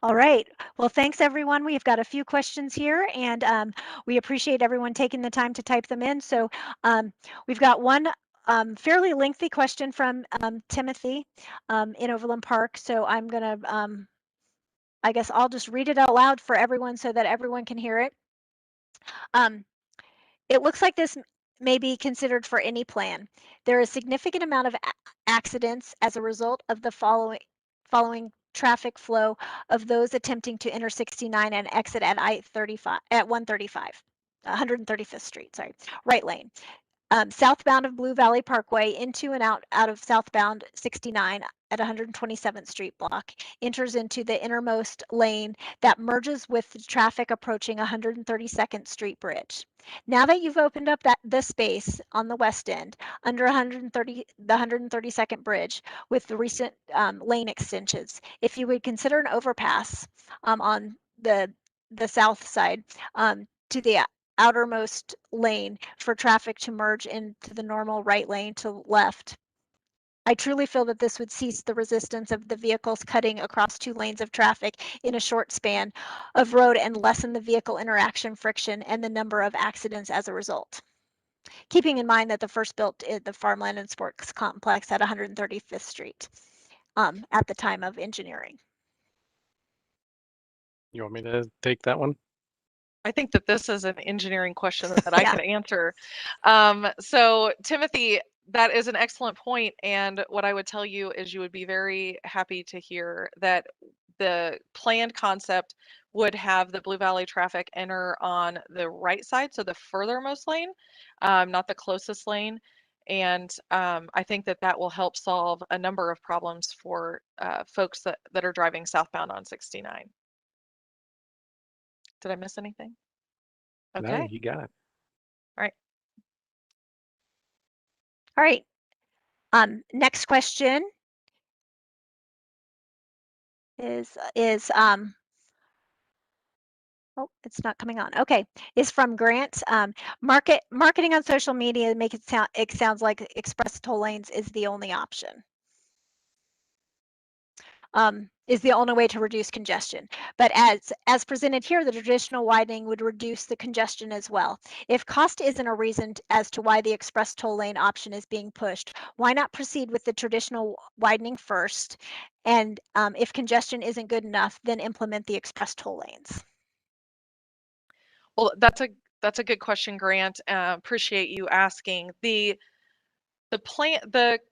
All right. Well, thanks everyone. We've got a few questions here, and we appreciate everyone taking the time to type them in. So we've got one fairly lengthy question from Timothy in Overland Park. So I'm going to, I guess I'll just read it out loud for everyone so that everyone can hear it. It looks like this may be considered for any plan. There is significant amount of accidents as a result of the following traffic flow of those attempting to enter 69 and exit at I-35 at 135, 135th Street, sorry, right lane. Southbound of Blue Valley Parkway into and out of southbound 69 at 127th Street block, enters into the innermost lane that merges with the traffic approaching 132nd Street Bridge. Now that you've opened up this space on the west end under the 132nd Bridge with the recent lane extensions, if you would consider an overpass on the south side to the outermost lane for traffic to merge into the normal right lane to left. I truly feel that this would cease the resistance of the vehicles cutting across two lanes of traffic in a short span of road and lessen the vehicle interaction friction and the number of accidents as a result. Keeping in mind that the first built the Farmland and Sports Complex at 135th Street at the time of engineering. You want me to take that one? I think that this is an engineering question that I can answer. So Timothy, that is an excellent point. And what I would tell you is you would be very happy to hear that the planned concept would have the Blue Valley traffic enter on the right side, so the furthermost lane, not the closest lane. And I think that that will help solve a number of problems for folks that are driving southbound on 69. Did I miss anything? Okay. No, you got it. All right. All right. Next question is oh, it's not coming on. Okay, is from Grant. Marketing on social media make it sounds like express toll lanes is the only option. Is the only way to reduce congestion. But as presented here, the traditional widening would reduce the congestion as well. If cost isn't a reason as to why the express toll lane option is being pushed, why not proceed with the traditional widening first? And if congestion isn't good enough, then implement the express toll lanes. Well, that's a good question, Grant. Appreciate you asking. The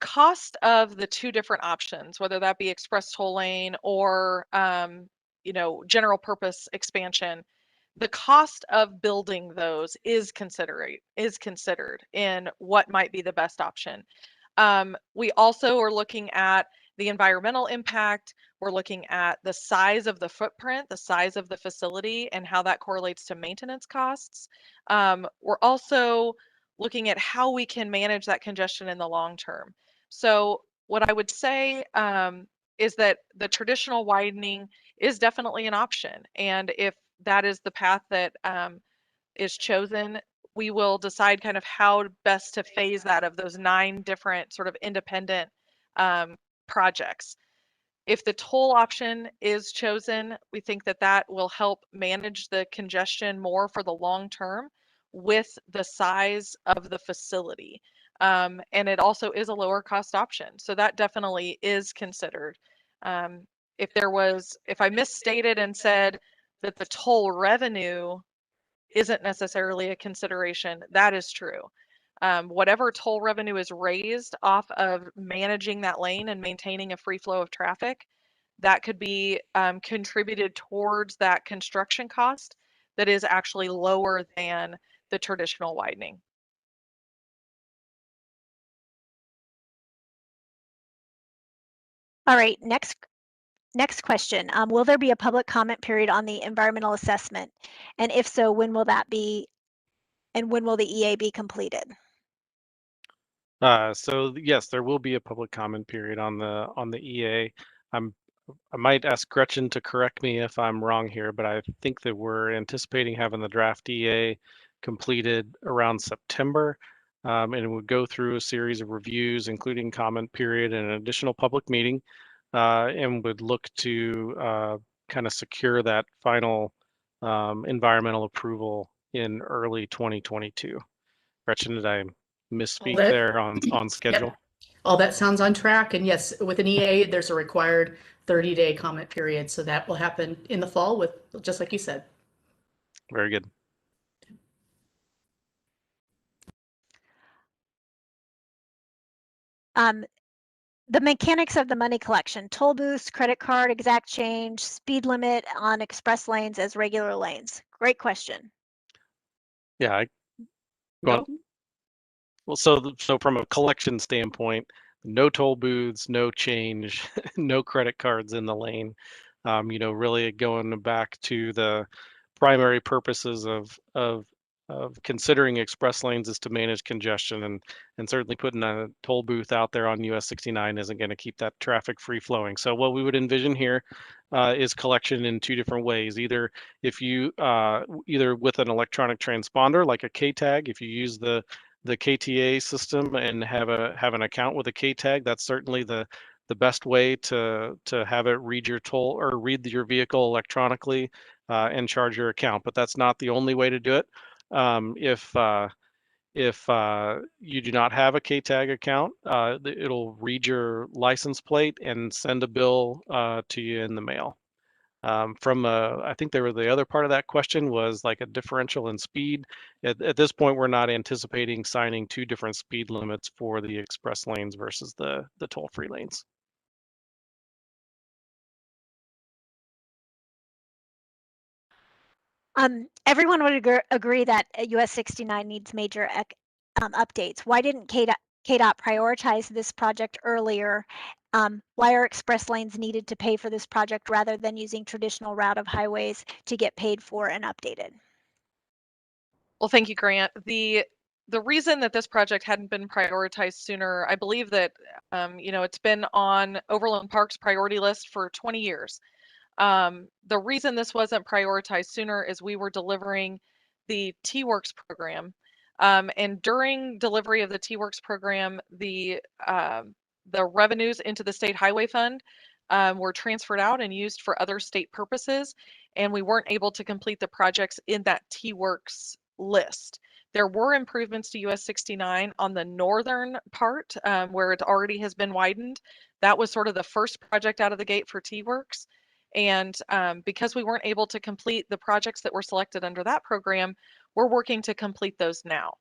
cost of the two different options, whether that be express toll lane or general purpose expansion, the cost of building those is considered in what might be the best option. We also are looking at the environmental impact. We're looking at the size of the footprint, the size of the facility, and how that correlates to maintenance costs. We're also looking at how we can manage that congestion in the long term. So what I would say is that the traditional widening is definitely an option. And if that is the path that is chosen, we will decide kind of how best to phase that of those 9 different sort of independent projects. If the toll option is chosen, we think that that will help manage the congestion more for the long term with the size of the facility. And it also is a lower cost option. So that definitely is considered. If I misstated and said that the toll revenue isn't necessarily a consideration, that is true. Whatever toll revenue is raised off of managing that lane and maintaining a free flow of traffic, that could be contributed towards that construction cost that is actually lower than the traditional widening. All right, next question. Will there be a public comment period on the environmental assessment? And if so, when will that be? And when will the EA be completed? So yes, there will be a public comment period on the EA. I might ask Gretchen to correct me if I'm wrong here, but I think that we're anticipating having the draft EA completed around September, and it would go through a series of reviews, including comment period and an additional public meeting, and would look to kind of secure that final environmental approval in early 2022. Gretchen, did I misspeak there on schedule? Yep. All that sounds on track. And yes, with an EA, there's a required 30-day comment period. So that will happen in the fall with, just like you said. Very good. The mechanics of the money collection: toll booths, credit card, exact change, speed limit on express lanes as regular lanes. Great question. Yeah, Nope. well, so from a collection standpoint, no toll booths, no change, no credit cards in the lane. Really going back to the primary purposes of considering express lanes is to manage congestion, and certainly putting a toll booth out there on US 69 isn't going to keep that traffic free flowing. So what we would envision here is collection in two different ways. Either if you either with an electronic transponder like a K tag, if you use the KTA system and have an account with a K tag, that's certainly the best way to have it read your toll or read your vehicle electronically and charge your account. But that's not the only way to do it. If you do not have a K tag account, it'll read your license plate and send a bill to you in the mail. I think the other part of that question was like a differential in speed. At this point, we're not anticipating signing two different speed limits for the express lanes versus the toll-free lanes. Everyone would agree that US 69 needs major updates. Why didn't KDOT prioritize this project earlier? Why are express lanes needed to pay for this project rather than using traditional route of highways to get paid for and updated? Well, thank you, Grant. The reason that this project hadn't been prioritized sooner, I believe that it's been on Overland Park's priority list for 20 years. The reason this wasn't prioritized sooner is we were delivering the T-Works program. And during delivery of the T-Works program, the revenues into the state highway fund were transferred out and used for other state purposes. And we weren't able to complete the projects in that T-Works list. There were improvements to US 69 on the northern part where it already has been widened. That was sort of the first project out of the gate for T-Works. And because we weren't able to complete the projects that were selected under that program, we're working to complete those now.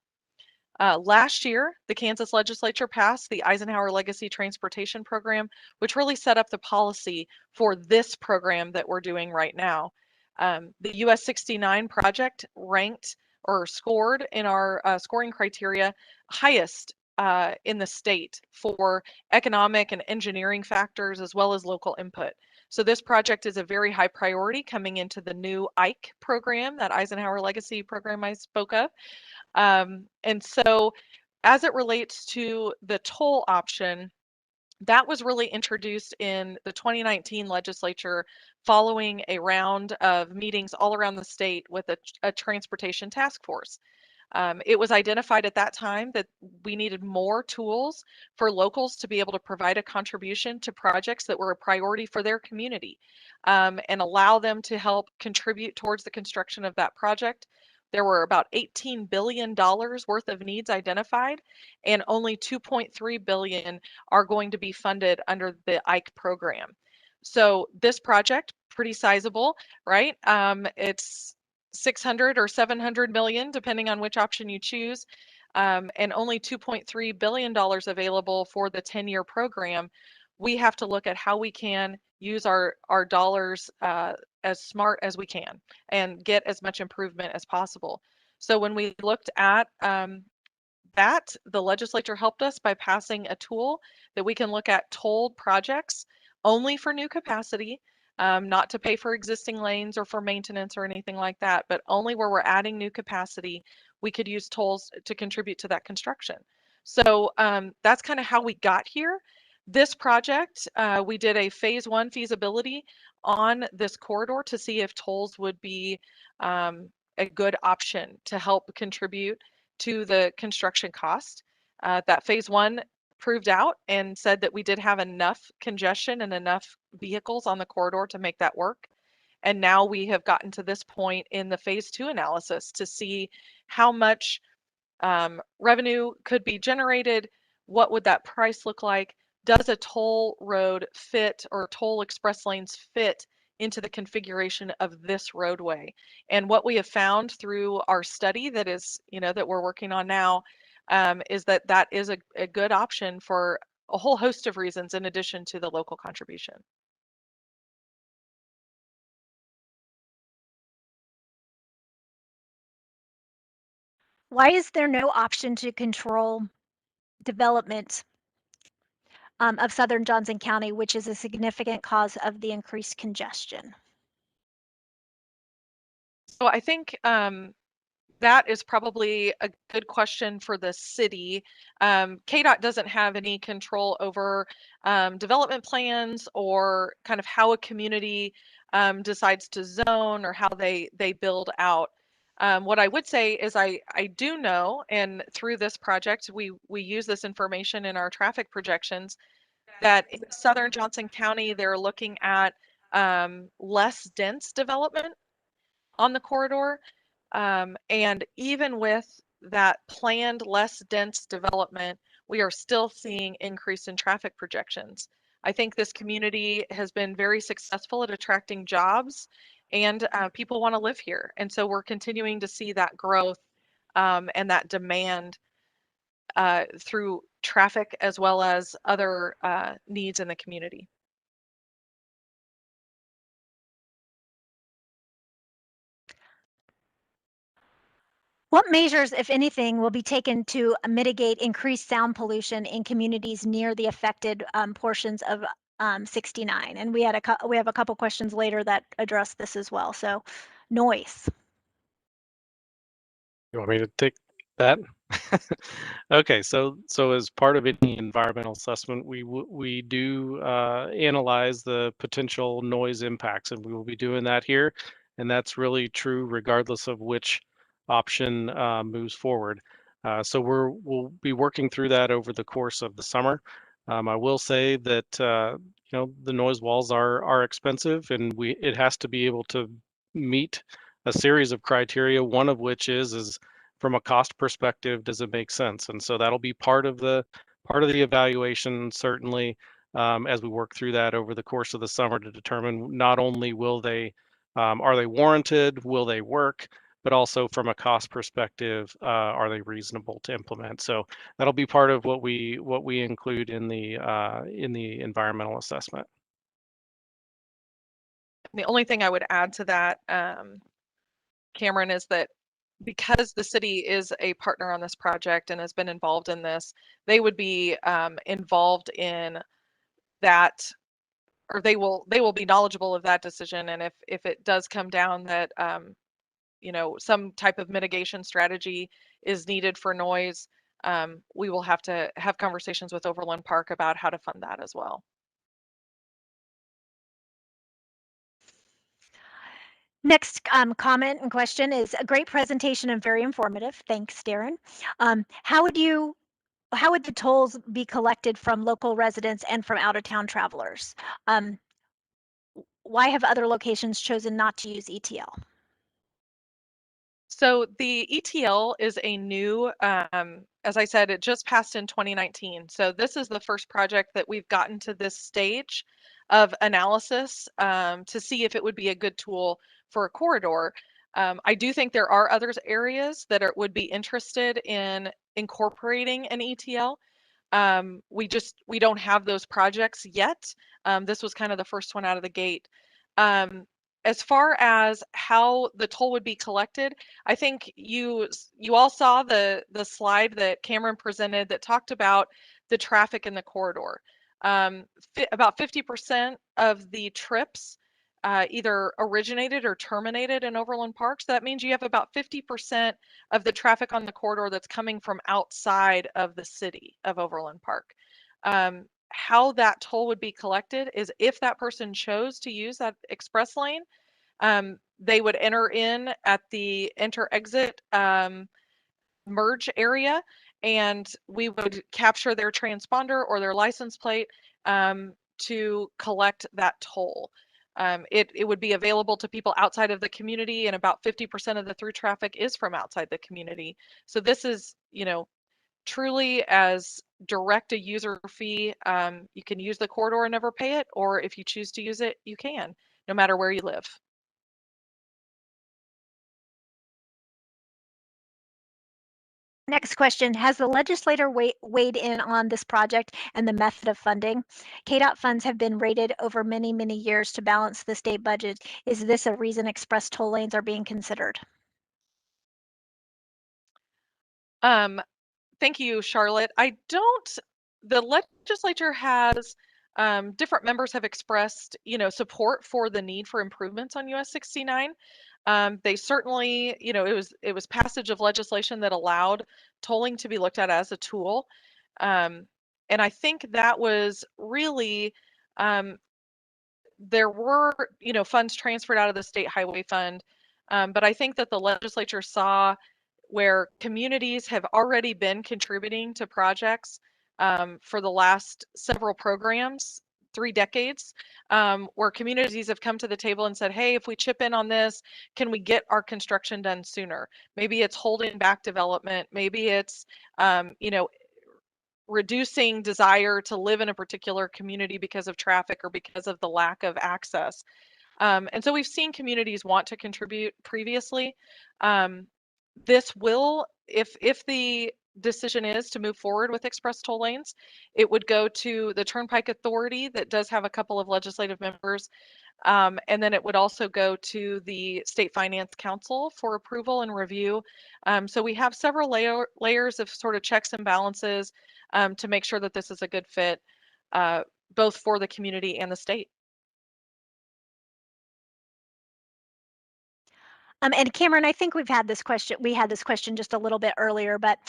Last year, the Kansas legislature passed the Eisenhower Legacy Transportation Program, which really set up the policy for this program that we're doing right now. The US 69 project ranked or scored in our scoring criteria highest in the state for economic and engineering factors as well as local input. So this project is a very high priority coming into the new IKE program, that Eisenhower Legacy program I spoke of. And so as it relates to the toll option, that was really introduced in the 2019 legislature following a round of meetings all around the state with a transportation task force. It was identified at that time that we needed more tools for locals to be able to provide a contribution to projects that were a priority for their community and allow them to help contribute towards the construction of that project. There were about $18 billion worth of needs identified, and only $2.3 billion are going to be funded under the IKE program. So this project, pretty sizable, right? It's 600 or 700 million, depending on which option you choose, and only $2.3 billion available for the 10-year program. We have to look at how we can use our dollars as smart as we can and get as much improvement as possible. So when we looked at that, the legislature helped us by passing a tool that we can look at tolled projects only for new capacity, not to pay for existing lanes or for maintenance or anything like that, but only where we're adding new capacity, we could use tolls to contribute to that construction. So that's kind of how we got here. This project, we did a phase 1 feasibility on this corridor to see if tolls would be a good option to help contribute to the construction cost. That phase 1 proved out and said that we did have enough congestion and enough vehicles on the corridor to make that work. And now we have gotten to this point in the phase 2 analysis to see how much revenue could be generated. What would that price look like? Does a toll road fit, or toll express lanes fit into the configuration of this roadway? And what we have found through our study that is, that we're working on now, is that that is a good option for a whole host of reasons in addition to the local contribution. Why is there no option to control development of southern Johnson County, which is a significant cause of the increased congestion? So I think that is probably a good question for the city. KDOT doesn't have any control over development plans or kind of how a community decides to zone or how they build out. What I would say is I do know, and through this project, we use this information in our traffic projections, that in southern Johnson County, they're looking at less dense development on the corridor. And even with that planned less dense development, we are still seeing increase in traffic projections. I think this community has been very successful at attracting jobs, and people want to live here. And so we're continuing to see that growth and that demand through traffic as well as other needs in the community. What measures, if anything, will be taken to mitigate increased sound pollution in communities near the affected portions of 69? And we have a couple questions later that address this as well. So, noise. You want me to take that? Okay, so as part of any environmental assessment, we do analyze the potential noise impacts, and we will be doing that here. And that's really true regardless of which option moves forward. So we'll be working through that over the course of the summer. I will say that the noise walls are expensive, and it has to be able to meet a series of criteria. One of which is from a cost perspective, does it make sense? And so that'll be part of the evaluation, certainly, as we work through that over the course of the summer to determine not only are they warranted, will they work, but also from a cost perspective, are they reasonable to implement? So that'll be part of what we include in the environmental assessment. The only thing I would add to that, Cameron, is that because the city is a partner on this project and has been involved in this, they would be involved in that, or they will be knowledgeable of that decision. And if it does come down that some type of mitigation strategy is needed for noise, we will have to have conversations with Overland Park about how to fund that as well. Next comment and question is a great presentation and very informative. Thanks, Darren. How would the tolls be collected from local residents and from out-of-town travelers? Why have other locations chosen not to use ETL? So the ETL is a new, as I said, it just passed in 2019. So this is the first project that we've gotten to this stage of analysis to see if it would be a good tool for a corridor. I do think there are other areas that would be interested in incorporating an ETL. We don't have those projects yet. This was kind of the first one out of the gate. As far as how the toll would be collected, I think you all saw the slide that Cameron presented that talked about the traffic in the corridor. About 50% of the trips either originated or terminated in Overland Park. So that means you have about 50% of the traffic on the corridor that's coming from outside of the city of Overland Park. How that toll would be collected is if that person chose to use that express lane, they would enter in at the enter-exit merge area, and we would capture their transponder or their license plate to collect that toll. It would be available to people outside of the community, and about 50% of the through traffic is from outside the community. So this is, truly as direct a user fee. You can use the corridor and never pay it, or if you choose to use it, you can, no matter where you live. Next question, has the legislator weighed in on this project and the method of funding? KDOT funds have been rated over many, many years to balance the state budget. Is this a reason express toll lanes are being considered? Thank you, Charlotte. The legislature has, different members have expressed, support for the need for improvements on US 69. They certainly, it was passage of legislation that allowed tolling to be looked at as a tool. And I think that was really, there were, funds transferred out of the state highway fund. But I think that the legislature saw where communities have already been contributing to projects, for the last several programs, 3 decades, where communities have come to the table and said, hey, if we chip in on this, can we get our construction done sooner? Maybe it's holding back development. Maybe it's, reducing desire to live in a particular community because of traffic or because of the lack of access. And so we've seen communities want to contribute previously. This will, if the decision is to move forward with express toll lanes, it would go to the Turnpike Authority that does have a couple of legislative members. And then it would also go to the State Finance Council for approval and review. So we have several layers of sort of checks and balances, to make sure that this is a good fit, both for the community and the state. And Cameron, I think we had this question just a little bit earlier, but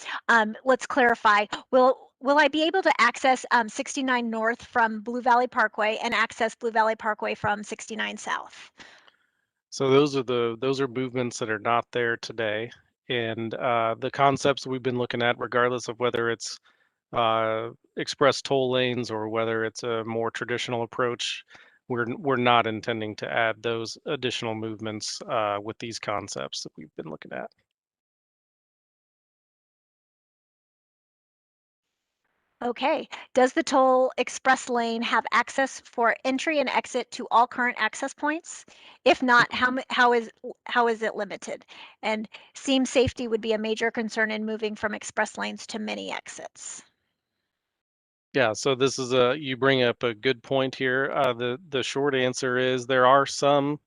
let's clarify. Will I be able to access 69 North from Blue Valley Parkway and access Blue Valley Parkway from 69 South? So those are movements that are not there today, and the concepts we've been looking at, regardless of whether it's express toll lanes or whether it's a more traditional approach, we're not intending to add those additional movements with these concepts that we've been looking at. Okay. Does the toll express lane have access for entry and exit to all current access points? If not, how is it limited? And seam safety would be a major concern in moving from express lanes to many exits. Yeah, so this is you bring up a good point here. The short answer is there are some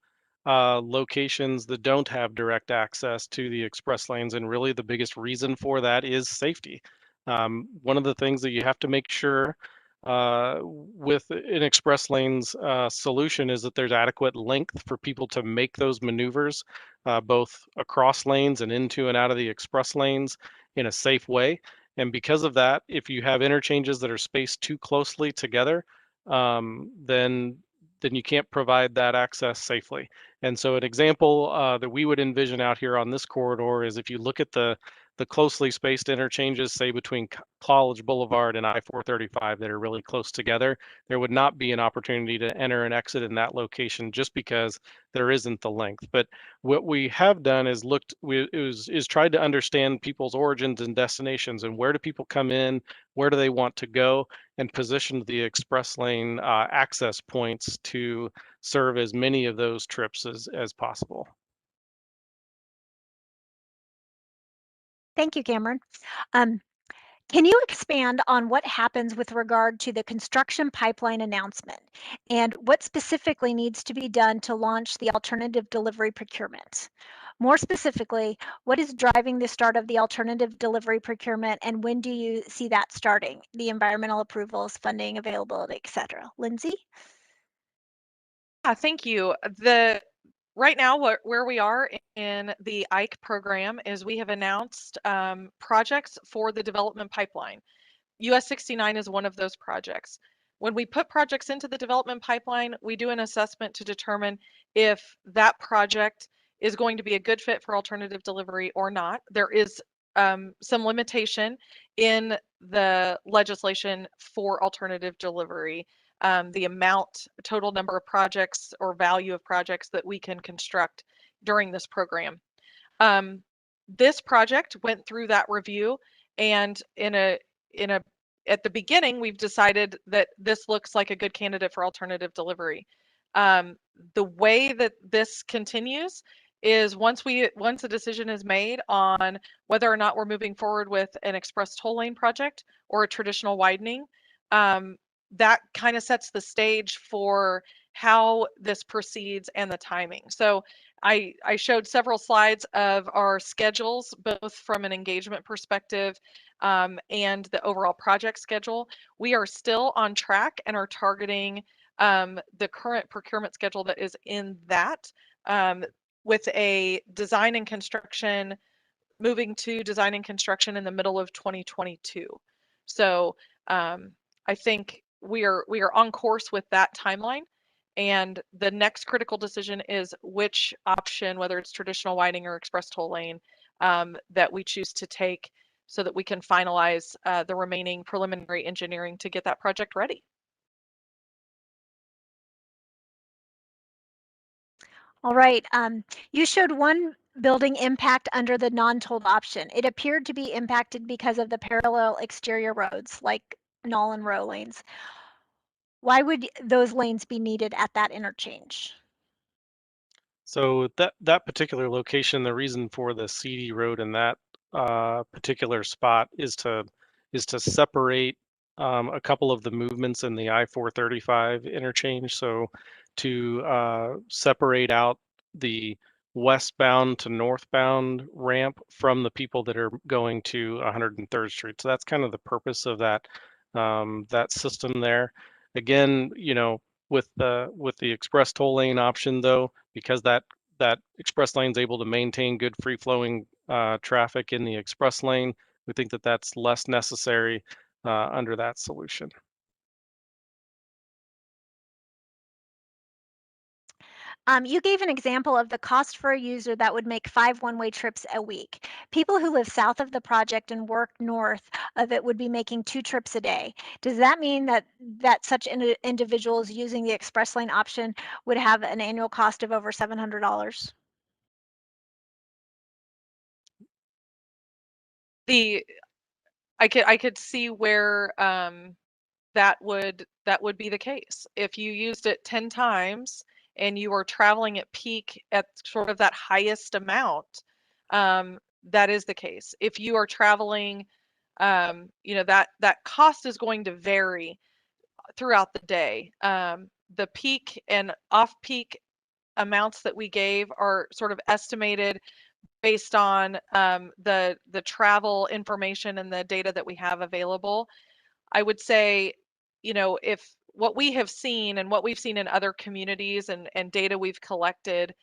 locations that don't have direct access to the express lanes, and really the biggest reason for that is safety. One of the things that you have to make sure with an express lanes solution is that there's adequate length for people to make those maneuvers, both across lanes and into and out of the express lanes in a safe way. And because of that, if you have interchanges that are spaced too closely together, then you can't provide that access safely. And so an example that we would envision out here on this corridor is if you look at the closely spaced interchanges, say between College Boulevard and I-435 that are really close together, there would not be an opportunity to enter and exit in that location just because there isn't the length. But what we have done is tried to understand people's origins and destinations and where do people come in, where do they want to go, and positioned the express lane access points to serve as many of those trips as possible. Thank you, Cameron. Can you expand on what happens with regard to the construction pipeline announcement and what specifically needs to be done to launch the alternative delivery procurement? More specifically, what is driving the start of the alternative delivery procurement and when do you see that starting? The environmental approvals, funding availability, et cetera. Lindsay? Yeah, thank you. Right now, where we are in the IKE program is we have announced, projects for the development pipeline. US 69 is one of those projects. When we put projects into the development pipeline, we do an assessment to determine if that project is going to be a good fit for alternative delivery or not. There is some limitation in the legislation for alternative delivery, the total number of projects or value of projects that we can construct during this program. This project went through that review, and at the beginning, we've decided that this looks like a good candidate for alternative delivery. The way that this continues is once a decision is made on whether or not we're moving forward with an express toll lane project or a traditional widening, that kind of sets the stage for how this proceeds and the timing. So I showed several slides of our schedules, both from an engagement perspective and the overall project schedule. We are still on track and are targeting the current procurement schedule that is in that, with a design and construction, moving to design and construction in the middle of 2022. So I think we are on course with that timeline. And the next critical decision is which option, whether it's traditional widening or express toll lane, that we choose to take so that we can finalize the remaining preliminary engineering to get that project ready. All right. You showed one building impact under the non-tolled option. It appeared to be impacted because of the parallel exterior roads, like null and row lanes. Why would those lanes be needed at that interchange? So that particular location, the reason for the CD road in that particular spot is to separate a couple of the movements in the I-435 interchange. So to separate out the westbound to northbound ramp from the people that are going to 103rd Street. So that's kind of the purpose of that that system there. Again, you know, with the express toll lane option though, because that express lane is able to maintain good free flowing traffic in the express lane, we think that that's less necessary under that solution. You gave an example of the cost for a user that would make 5 one-way trips a week. People who live south of the project and work north of it would be making 2 trips a day. Does that mean that such individuals using the express lane option would have an annual cost of over $700? I could see where that would be the case. If you used it 10 times and you are traveling at peak at sort of that highest amount, that is the case. If you are traveling, you know, that cost is going to vary throughout the day. The peak and off-peak amounts that we gave are sort of estimated based on the travel information and the data that we have available. I would say, you know, if what we have seen and what we've seen in other communities and data we've collected,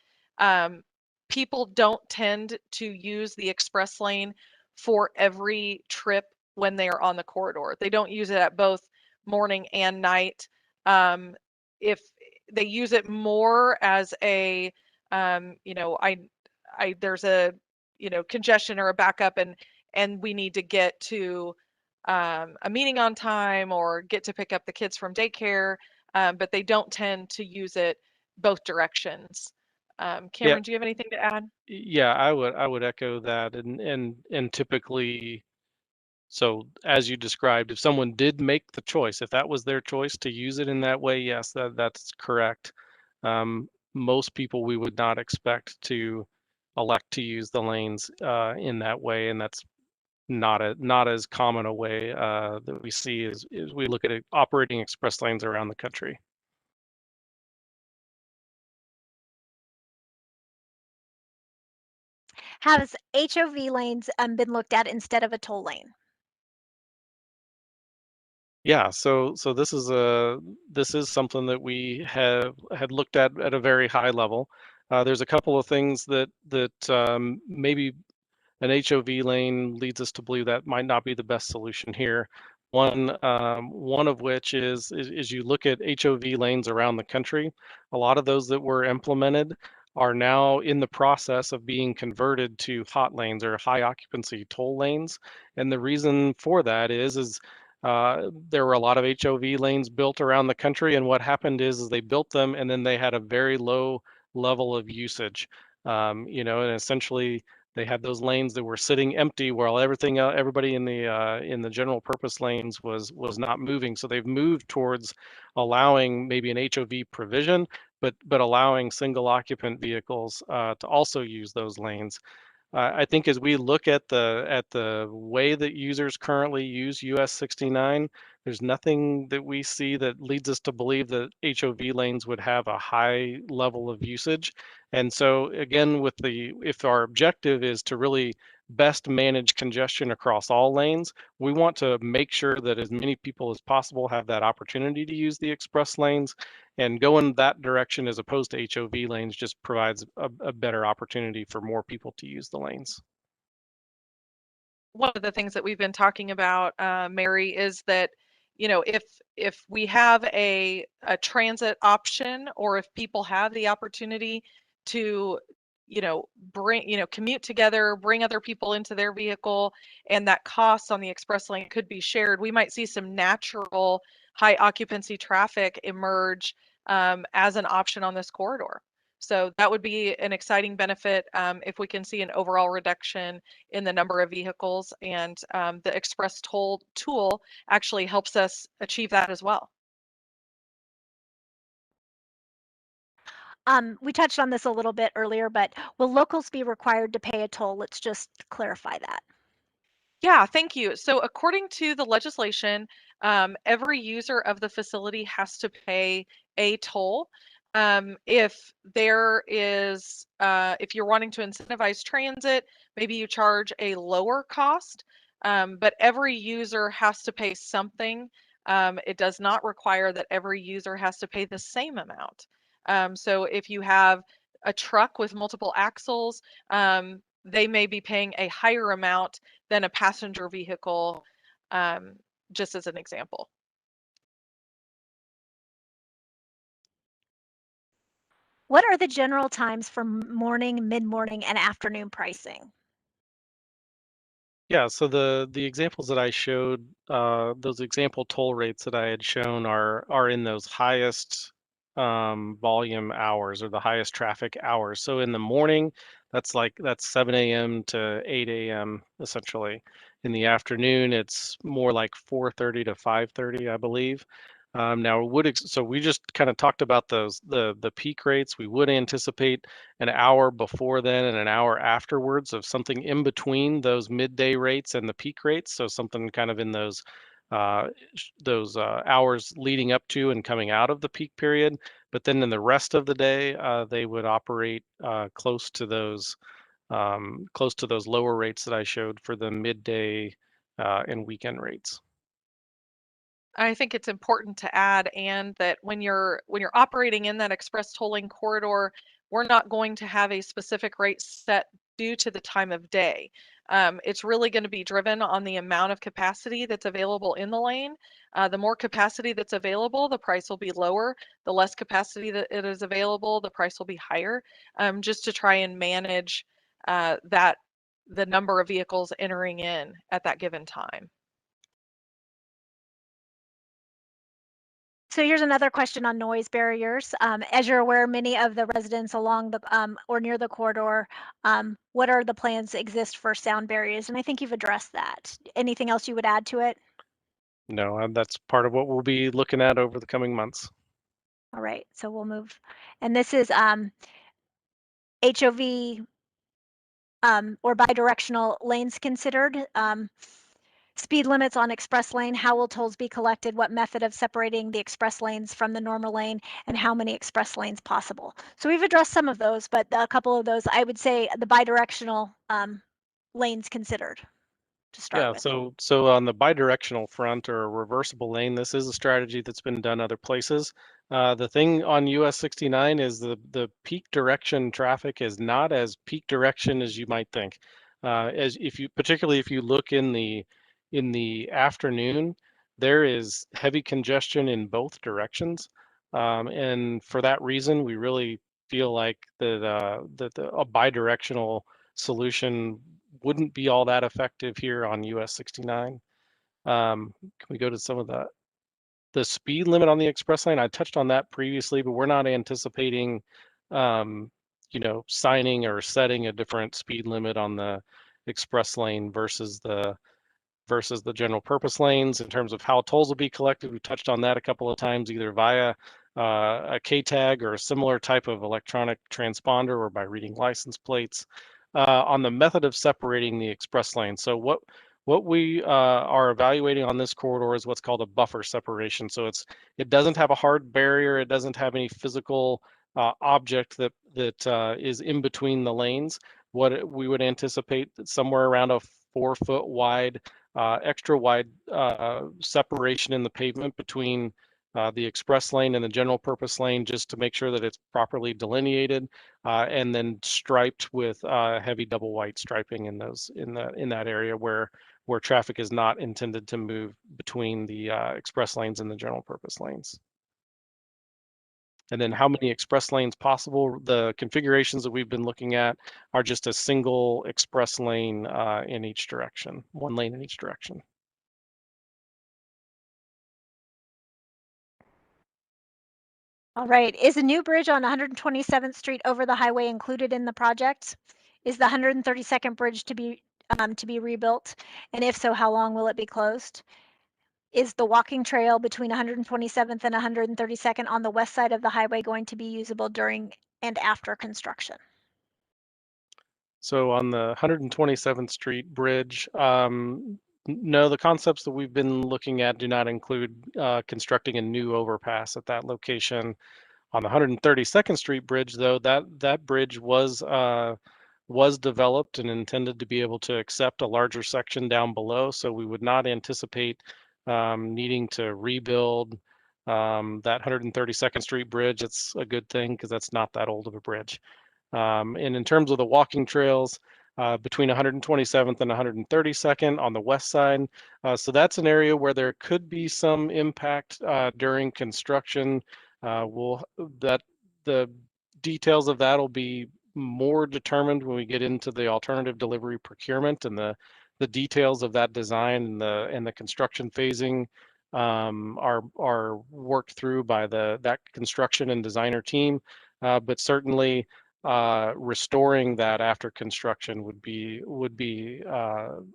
people don't tend to use the express lane for every trip when they are on the corridor. They don't use it at both morning and night. If they use it more as a, you know, there's a, you know, congestion or a backup and we need to get to a meeting on time or get to pick up the kids from daycare, but they don't tend to use it both directions. Yeah, Cameron, do you have anything to add? yeah, I would echo that, and typically, so as you described, if someone did make the choice, if that was their choice to use it in that way, yes, that's correct. Most people we would not expect to elect to use the lanes in that way, and that's not as common a way that we see as we look at operating express lanes around the country. Has HOV lanes been looked at instead of a toll lane? Yeah, so this is something that we had looked at a very high level. There's a couple of things that maybe an HOV lane leads us to believe that might not be the best solution here. One of which is you look at HOV lanes around the country, a lot of those that were implemented are now in the process of being converted to hot lanes or high occupancy toll lanes. And the reason for that is there were a lot of HOV lanes built around the country, and what happened is they built them and then they had a very low level of usage. And essentially they had those lanes that were sitting empty while everybody in the general purpose lanes was not moving. So they've moved towards allowing maybe an HOV provision, but allowing single occupant vehicles to also use those lanes. I think as we look at the way that users currently use US 69, there's nothing that we see that leads us to believe that HOV lanes would have a high level of usage. And so again, if our objective is to really best manage congestion across all lanes, we want to make sure that as many people as possible have that opportunity to use the express lanes, and go in that direction as opposed to HOV lanes just provides a better opportunity for more people to use the lanes. One of the things that we've been talking about, Mary, is that if we have a transit option, or if people have the opportunity to commute together, bring other people into their vehicle, and that cost on the express lane could be shared, we might see some natural high occupancy traffic emerge as an option on this corridor. So that would be an exciting benefit if we can see an overall reduction in the number of vehicles, and the express toll tool actually helps us achieve that as well. We touched on this a little bit earlier, but will locals be required to pay a toll? Let's just clarify that. Yeah, thank you. So according to the legislation, every user of the facility has to pay a toll. If there is, if you're wanting to incentivize transit, maybe you charge a lower cost, but every user has to pay something. It does not require that every user has to pay the same amount. So if you have a truck with multiple axles, they may be paying a higher amount than a passenger vehicle, um, just as an example. What are the general times for morning, mid-morning, and afternoon pricing? Yeah, so the examples that I showed, those example toll rates that I had shown are in those highest volume hours or the highest traffic hours. So in the morning, that's 7 a.m. to 8 a.m. essentially. In the afternoon, it's more like 4:30 to 5:30, I believe. Now, so we just kind of talked about the peak rates. We would anticipate an hour before then and an hour afterwards of something in between those midday rates and the peak rates. So something kind of in those hours leading up to and coming out of the peak period. But then in the rest of the day, they would operate close to those lower rates that I showed for the midday and weekend rates. I think it's important to add, and that when you're operating in that express tolling corridor, we're not going to have a specific rate set due to the time of day. It's really going to be driven on the amount of capacity that's available in the lane. The more capacity that's available, the price will be lower. The less capacity that it is available, the price will be higher. Just to try and manage the number of vehicles entering in at that given time. So here's another question on noise barriers. As you're aware, many of the residents along the or near the corridor, what are the plans that exist for sound barriers? And I think you've addressed that. Anything else you would add to it? No, that's part of what we'll be looking at over the coming months. All right, so we'll move. And this is HOV or bidirectional lanes considered. Speed limits on express lane, how will tolls be collected, what method of separating the express lanes from the normal lane, and how many express lanes possible. So we've addressed some of those, but a couple of those, I would say the bidirectional lanes considered to start Yeah, with. so on the bidirectional front or a reversible lane, this is a strategy that's been done other places. The thing on US 69 is the peak direction traffic is not as peak direction as you might think. Particularly if you look in the afternoon, there is heavy congestion in both directions. And for that reason, we really feel like that a bidirectional solution wouldn't be all that effective here on US 69. Can we go to some of the speed limit on the express lane? I touched on that previously, but we're not anticipating, signing or setting a different speed limit on the express lane versus the general purpose lanes in terms of how tolls will be collected. We touched on that a couple of times, either via a K-tag or a similar type of electronic transponder or by reading license plates. On the method of separating the express lane. So what we are evaluating on this corridor is what's called a buffer separation. So it doesn't have a hard barrier. It doesn't have any physical object that is in between the lanes. What we would anticipate somewhere around a 4-foot wide, extra wide separation in the pavement between the express lane and the general purpose lane, just to make sure that it's properly delineated, and then striped with heavy double white striping in that area where traffic is not intended to move between the express lanes and the general purpose lanes. And then how many express lanes possible? The configurations that we've been looking at are just a single express lane in each direction, one lane in each direction. All right, is a new bridge on 127th Street over the highway included in the project? Is the 132nd bridge to be rebuilt? And if so, how long will it be closed? Is the walking trail between 127th and 132nd on the west side of the highway going to be usable during and after construction? So on the 127th Street bridge, no, the concepts that we've been looking at do not include constructing a new overpass at that location. On the 132nd Street bridge, though, that bridge was developed and intended to be able to accept a larger section down below. So we would not anticipate needing to rebuild that 132nd Street bridge. It's a good thing because that's not that old of a bridge. And in terms of the walking trails, between 127th and 132nd on the west side. So that's an area where there could be some impact during construction. The details of that will be more determined when we get into the alternative delivery procurement, and the details of that design and the construction phasing are worked through by that construction and designer team. But certainly restoring that after construction would be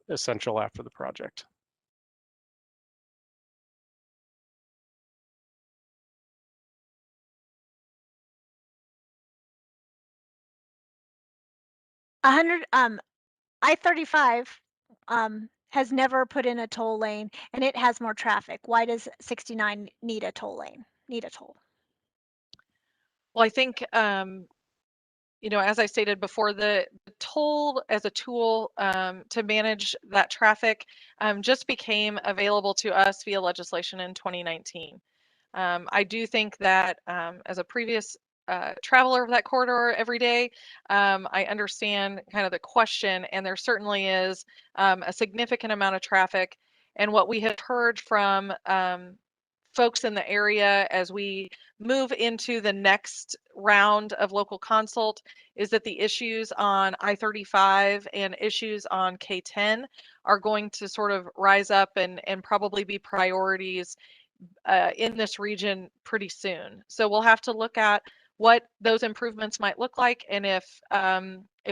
essential after the project. I-35 has never put in a toll lane, and it has more traffic. Why does 69 need a toll lane? Need a toll? Well, I think as I stated before, the toll as a tool to manage that traffic just became available to us via legislation in 2019. I do think that as a previous traveler of that corridor every day, I understand kind of the question, and there certainly is a significant amount of traffic. And what we have heard from folks in the area as we move into the next round of local consult is that the issues on I-35 and issues on K-10 are going to sort of rise up and probably be priorities in this region pretty soon. So we'll have to look at what those improvements might look like, and if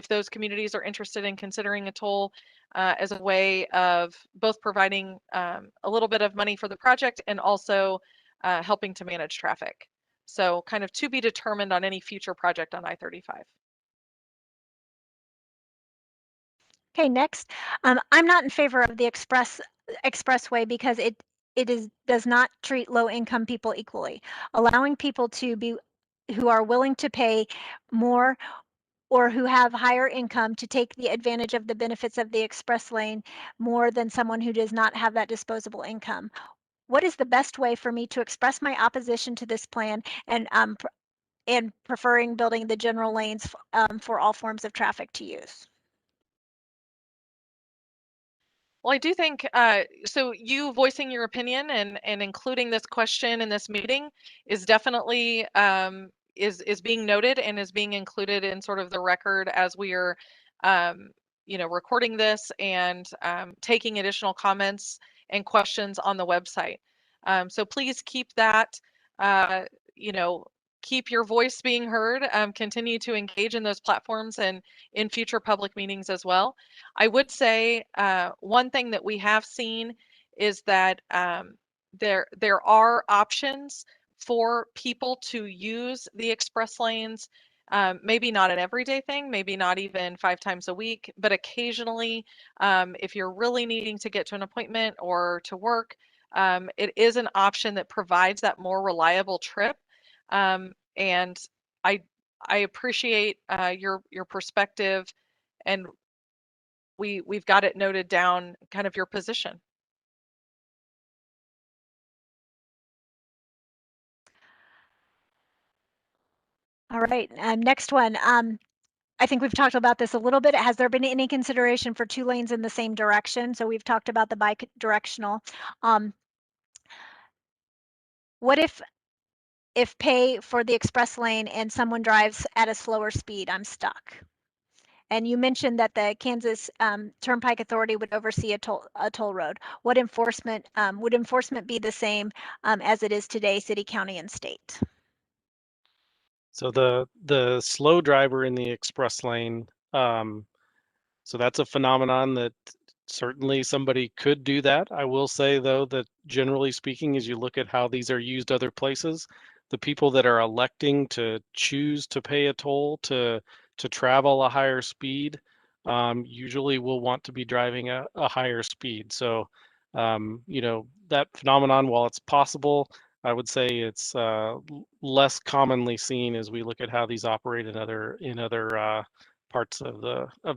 those communities are interested in considering a toll as a way of both providing a little bit of money for the project and also helping to manage traffic. So kind of to be determined on any future project on I-35. Okay, next. I'm not in favor of the expressway because it does not treat low income people equally. Allowing people who are willing to pay more or who have higher income to take the advantage of the benefits of the express lane more than someone who does not have that disposable income. What is the best way for me to express my opposition to this plan and preferring building the general lanes for all forms of traffic to use? Well, I do think so. You voicing your opinion and including this question in this meeting is definitely is being noted and is being included in sort of the record as we are, recording this and taking additional comments and questions on the website. So please keep that, you know, keep your voice being heard, continue to engage in those platforms and in future public meetings as well. I would say one thing that we have seen is that there are options for people to use the express lanes. Maybe not an everyday thing, maybe not even 5 times a week, but occasionally, if you're really needing to get to an appointment or to work, it is an option that provides that more reliable trip. And I appreciate your perspective, and we've got it noted down, kind of your position. All right, next one. I think we've talked about this a little bit. Has there been any consideration for 2 lanes in the same direction? So we've talked about the bi-directional. What if pay for the express lane and someone drives at a slower speed? I'm stuck. And you mentioned that the Kansas Turnpike Authority would oversee a toll road. What enforcement would enforcement be the same as it is today, city, county, and state? So the slow driver in the express lane, so that's a phenomenon that certainly somebody could do that. I will say though that generally speaking, as you look at how these are used other places, the people that are electing to choose to pay a toll to travel a higher speed, usually will want to be driving a higher speed. So, that phenomenon, while it's possible, I would say it's less commonly seen as we look at how these operate in other parts of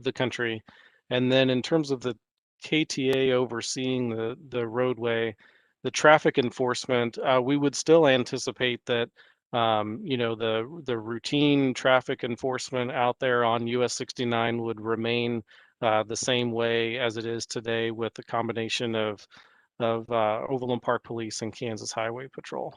the country. And then in terms of the KTA overseeing the roadway, the traffic enforcement, we would still anticipate that the routine traffic enforcement out there on US 69 would remain the same way as it is today with the combination of Overland Park Police and Kansas Highway Patrol.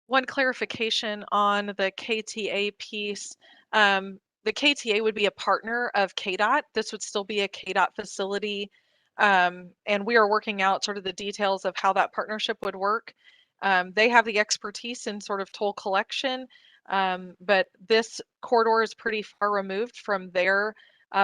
One clarification on the KTA piece. The KTA would be a partner of KDOT. This would still be a KDOT facility. And we are working out sort of the details of how that partnership would work. They have the expertise in sort of toll collection, but this corridor is pretty far removed from their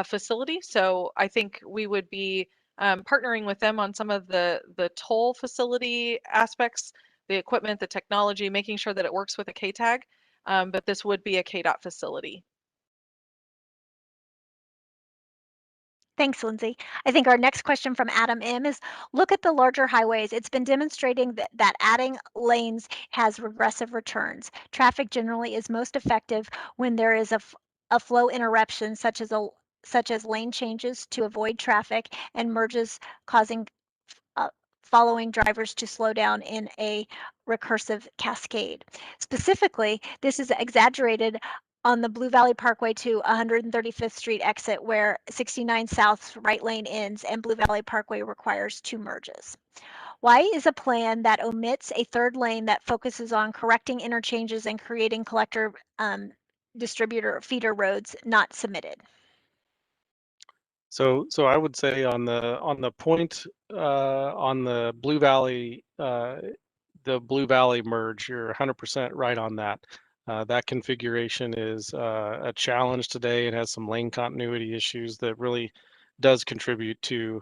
facility. So I think we would be partnering with them on some of the toll facility aspects, the equipment, the technology, making sure that it works with a KTAG, but this would be a KDOT facility. Thanks, Lindsay. I think our next question from Adam M is, look at the larger highways. It's been demonstrating that adding lanes has regressive returns. Traffic generally is most effective when there is a flow interruption, such as lane changes to avoid traffic and merges, causing following drivers to slow down in a recursive cascade. Specifically, this is exaggerated on the Blue Valley Parkway to 135th Street exit, where 69 South's right lane ends and Blue Valley Parkway requires 2 merges. Why is a plan that omits a 3rd lane that focuses on correcting interchanges and creating collector distributor feeder roads not submitted? So I would say on the point on the Blue Valley merge, you're 100% right on that. That configuration is a challenge today. It has some lane continuity issues that really does contribute to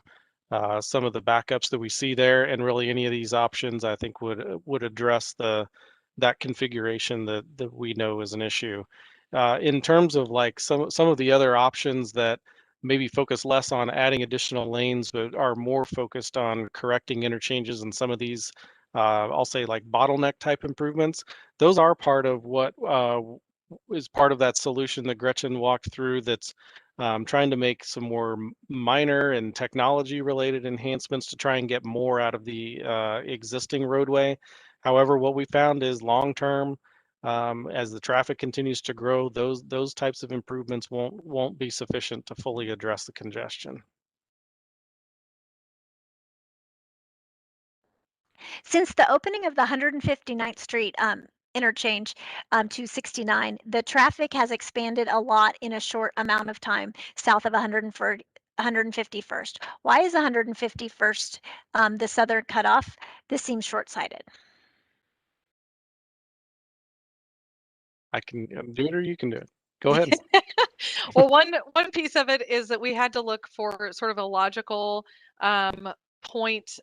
some of the backups that we see there. And really, any of these options, I think, would address that configuration that we know is an issue. In terms of like some of the other options that maybe focus less on adding additional lanes, but are more focused on correcting interchanges and some of these, I'll say like bottleneck type improvements. Those are part of what is part of that solution that Gretchen walked through. That's trying to make some more minor and technology related enhancements to try and get more out of the existing roadway. However, what we found is long term, as the traffic continues to grow, those types of improvements won't be sufficient to fully address the congestion. Since the opening of the 159th Street interchange to 69. The traffic has expanded a lot in a short amount of time south of 151st. Why is 151st the southern cutoff? This seems short-sighted. I can do it or you can do it. Go ahead. Well, one piece of it is that we had to look for sort of a logical point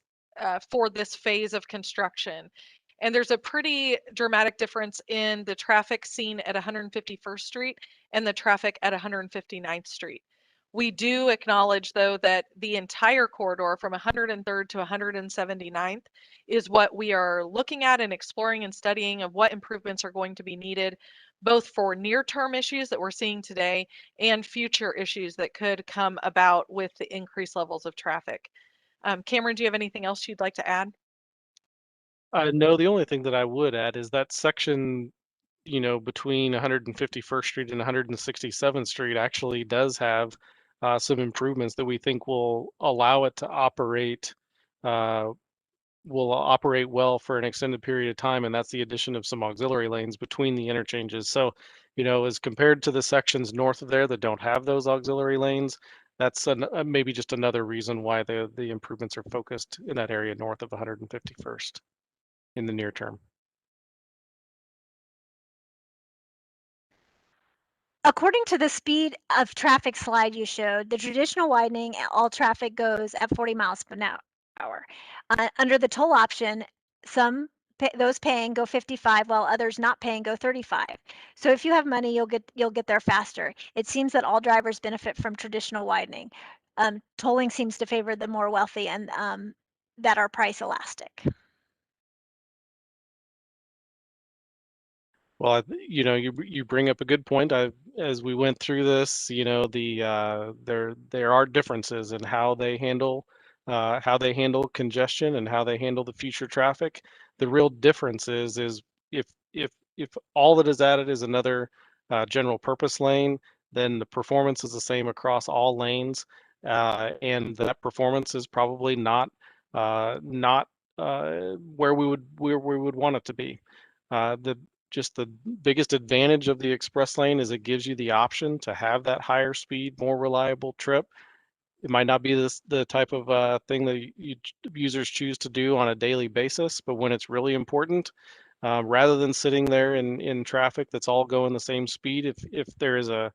for this phase of construction. And there's a pretty dramatic difference in the traffic seen at 151st Street and the traffic at 159th Street. We do acknowledge, though, that the entire corridor from 103rd to 179th is what we are looking at and exploring and studying of what improvements are going to be needed, both for near-term issues that we're seeing today and future issues that could come about with the increased levels of traffic. Cameron, do you have anything else you'd like to add? No, the only thing that I would add is that section, between 151st Street and 167th Street actually does have some improvements that we think will allow it to uh, operate well for an extended period of time, and that's the addition of some auxiliary lanes between the interchanges. So, as compared to the sections north of there that don't have those auxiliary lanes, that's maybe just another reason why the improvements are focused in that area north of 151st in the near term. According to the speed of traffic slide you showed, the traditional widening, all traffic goes at 40 miles per hour. Under the toll option, those paying go 55, while others not paying go 35. So if you have money, you'll get there faster. It seems that all drivers benefit from traditional widening. Tolling seems to favor the more wealthy and that are price elastic. Well, you bring up a good point. As we went through this, there are differences in how they handle congestion and how they handle the future traffic. The real difference is if all that is added is another general purpose lane, then the performance is the same across all lanes, and that performance is probably not where we would want it to be. The Just the biggest advantage of the express lane is it gives you the option to have that higher speed, more reliable trip. It might not be the type of thing that users choose to do on a daily basis, but when it's really important, rather than sitting there in traffic that's all going the same speed, if there is a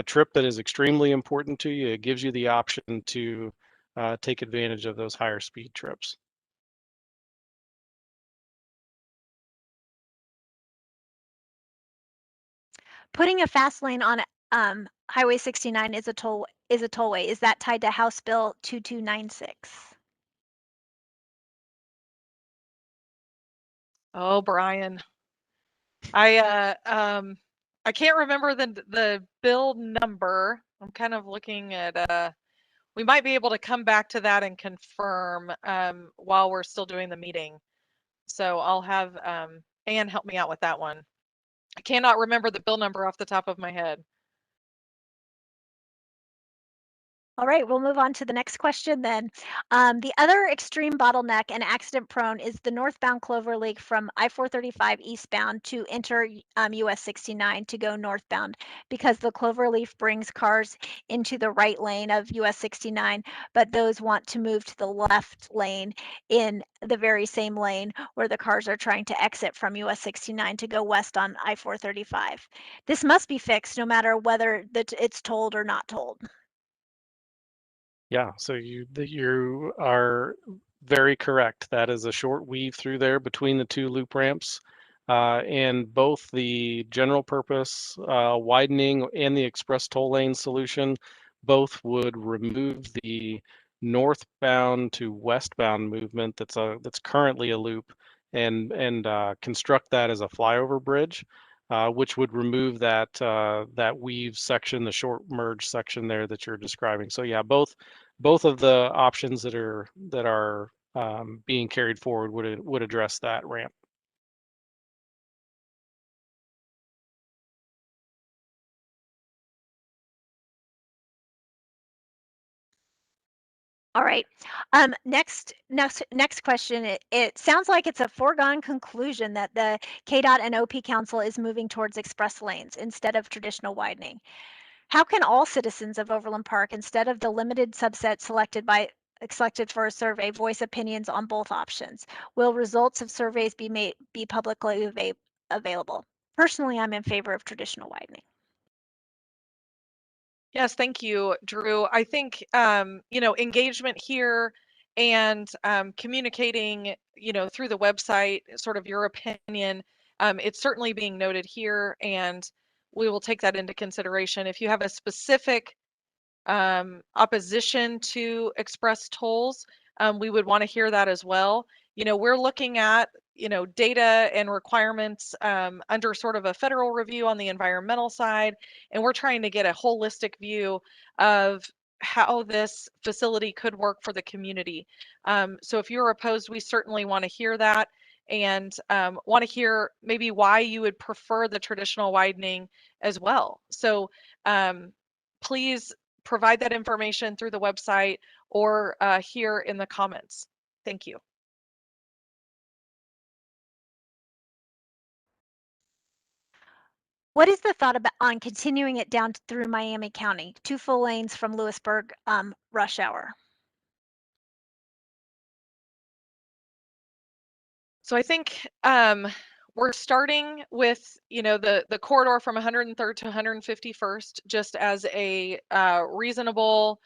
trip that is extremely important to you, it gives you the option to take advantage of those higher speed trips. Putting a fast lane on Highway 69 is a tollway. Is that tied to House Bill 2296? Oh, Brian, I can't remember the bill number. I'm kind of looking at we might be able to come back to that and confirm while we're still doing the meeting. So I'll have Anne help me out with that one. I cannot remember the bill number off the top of my head. All right, we'll move on to the next question then. The other extreme bottleneck and accident prone is the northbound Clover League from I-435 eastbound to enter US 69 to go northbound, because the Clover Leaf brings cars into the right lane of US 69, but those want to move to the left lane in the very same lane where the cars are trying to exit from US 69 to go west on I-435. This must be fixed no matter whether it's tolled or not tolled. Yeah, so you are very correct. That is a short weave through there between the two loop ramps. And both the general purpose widening and the express toll lane solution both would remove the northbound to westbound movement that's currently a loop and construct that as a flyover bridge, which would remove that weave section, the short merge section there that you're describing. So yeah, both of the options that are being carried forward would address that ramp. All right. Next question. It sounds like it's a foregone conclusion that the KDOT and OP Council is moving towards express lanes instead of traditional widening. How can all citizens of Overland Park, instead of the limited subset selected for a survey, voice opinions on both options? Will results of surveys be publicly available? Personally, I'm in favor of traditional widening. Yes, thank you, Drew. I think engagement here and communicating, through the website, sort of your opinion, it's certainly being noted here, and we will take that into consideration. If you have a specific opposition to express tolls, we would want to hear that as well. We're looking at, data and requirements under sort of a federal review on the environmental side, and we're trying to get a holistic view of how this facility could work for the community. So if you're opposed, we certainly want to hear that and want to hear maybe why you would prefer the traditional widening as well. So please provide that information through the website or here in the comments. Thank you. What is the thought on continuing it down through Miami County, 2 full lanes from Lewisburg rush hour? So I think we're starting with the corridor from 103rd to 151st just as a reasonable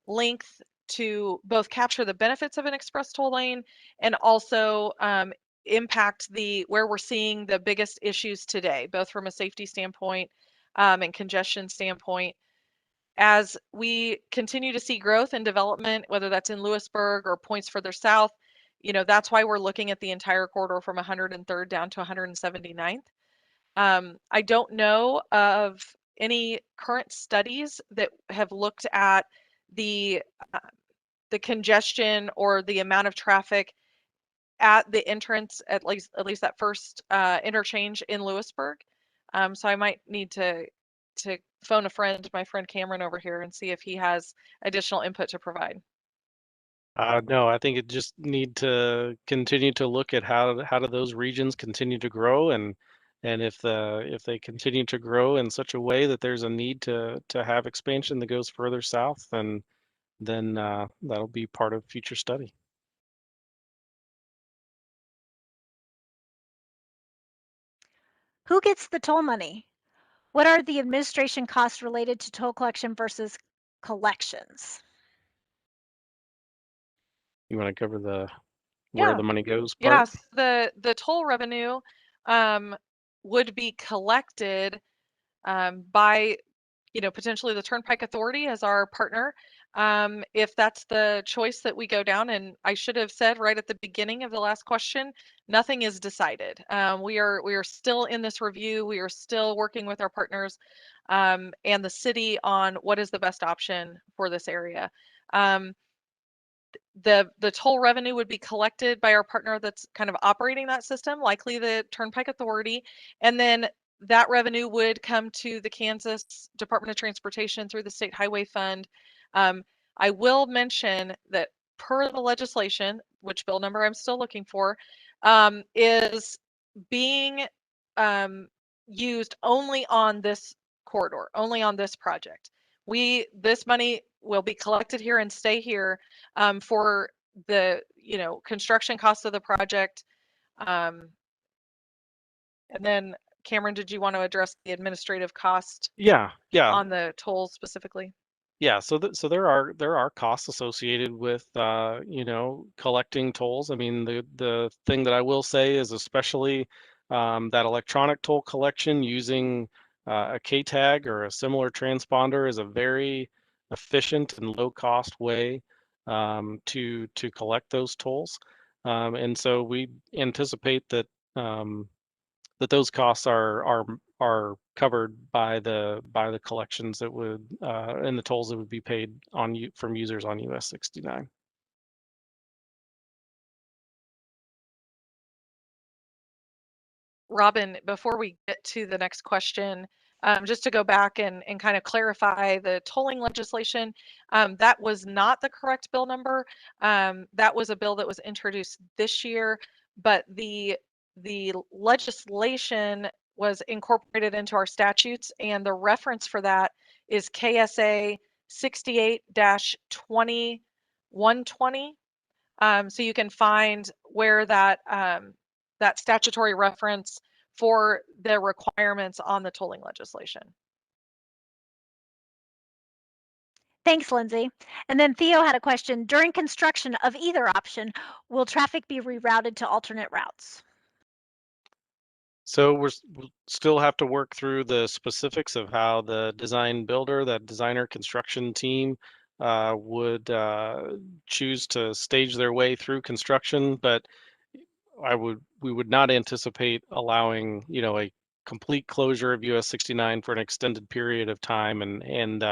length to both capture the benefits of an express toll lane and also impact where we're seeing the biggest issues today, both from a safety standpoint and congestion standpoint. As we continue to see growth and development, whether that's in Lewisburg or points further south, that's why we're looking at the entire corridor from 103rd down to 179th. I don't know of any current studies that have looked at the the congestion or the amount of traffic at the entrance, at least that first interchange in Lewisburg. So I might need to phone a friend, my friend Cameron over here, and see if he has additional input to provide. No, I think it just need to continue to look at how do those regions continue to grow, and if they continue to grow in such a way that there's a need to have expansion that goes further south, then that'll be part of future study. Who gets the toll money? What are the administration costs related to toll collection versus collections? You want to cover where Yeah. the money goes part? Yes, the toll revenue would be collected by potentially the Turnpike Authority as our partner. If that's the choice that we go down, and I should have said right at the beginning of the last question, nothing is decided. We are still in this review. We are still working with our partners and the city on what is the best option for this area. The toll revenue would be collected by our partner that's kind of operating that system, likely the Turnpike Authority, and then that revenue would come to the Kansas Department of Transportation through the State Highway Fund. I will mention that per the legislation, which bill number I'm still looking for, is being used only on this corridor, only on this project. This money will be collected here and stay here for the construction cost of the project. And then Cameron, did you want to address the administrative cost Yeah, on the tolls specifically? yeah. So there are costs associated with collecting tolls. I mean, the thing that I will say is especially that electronic toll collection using a K tag or a similar transponder is a very efficient and low cost way to collect those tolls. And so we anticipate that those costs are covered by the collections that would and the tolls that would be paid from users on US 69. Robin, before we get to the next question, just to go back and kind of clarify the tolling legislation, that was not the correct bill number. That was a bill that was introduced this year, but the legislation was incorporated into our statutes, and the reference for that is KSA 68-2120. So you can find where that that statutory reference for the requirements on the tolling legislation. Thanks, Lindsay. And then Theo had a question. During construction of either option, will traffic be rerouted to alternate routes? So we'll still have to work through the specifics of how the design builder, that designer construction team, would choose to stage their way through construction. But we would not anticipate allowing, a complete closure of US 69 for an extended period of time and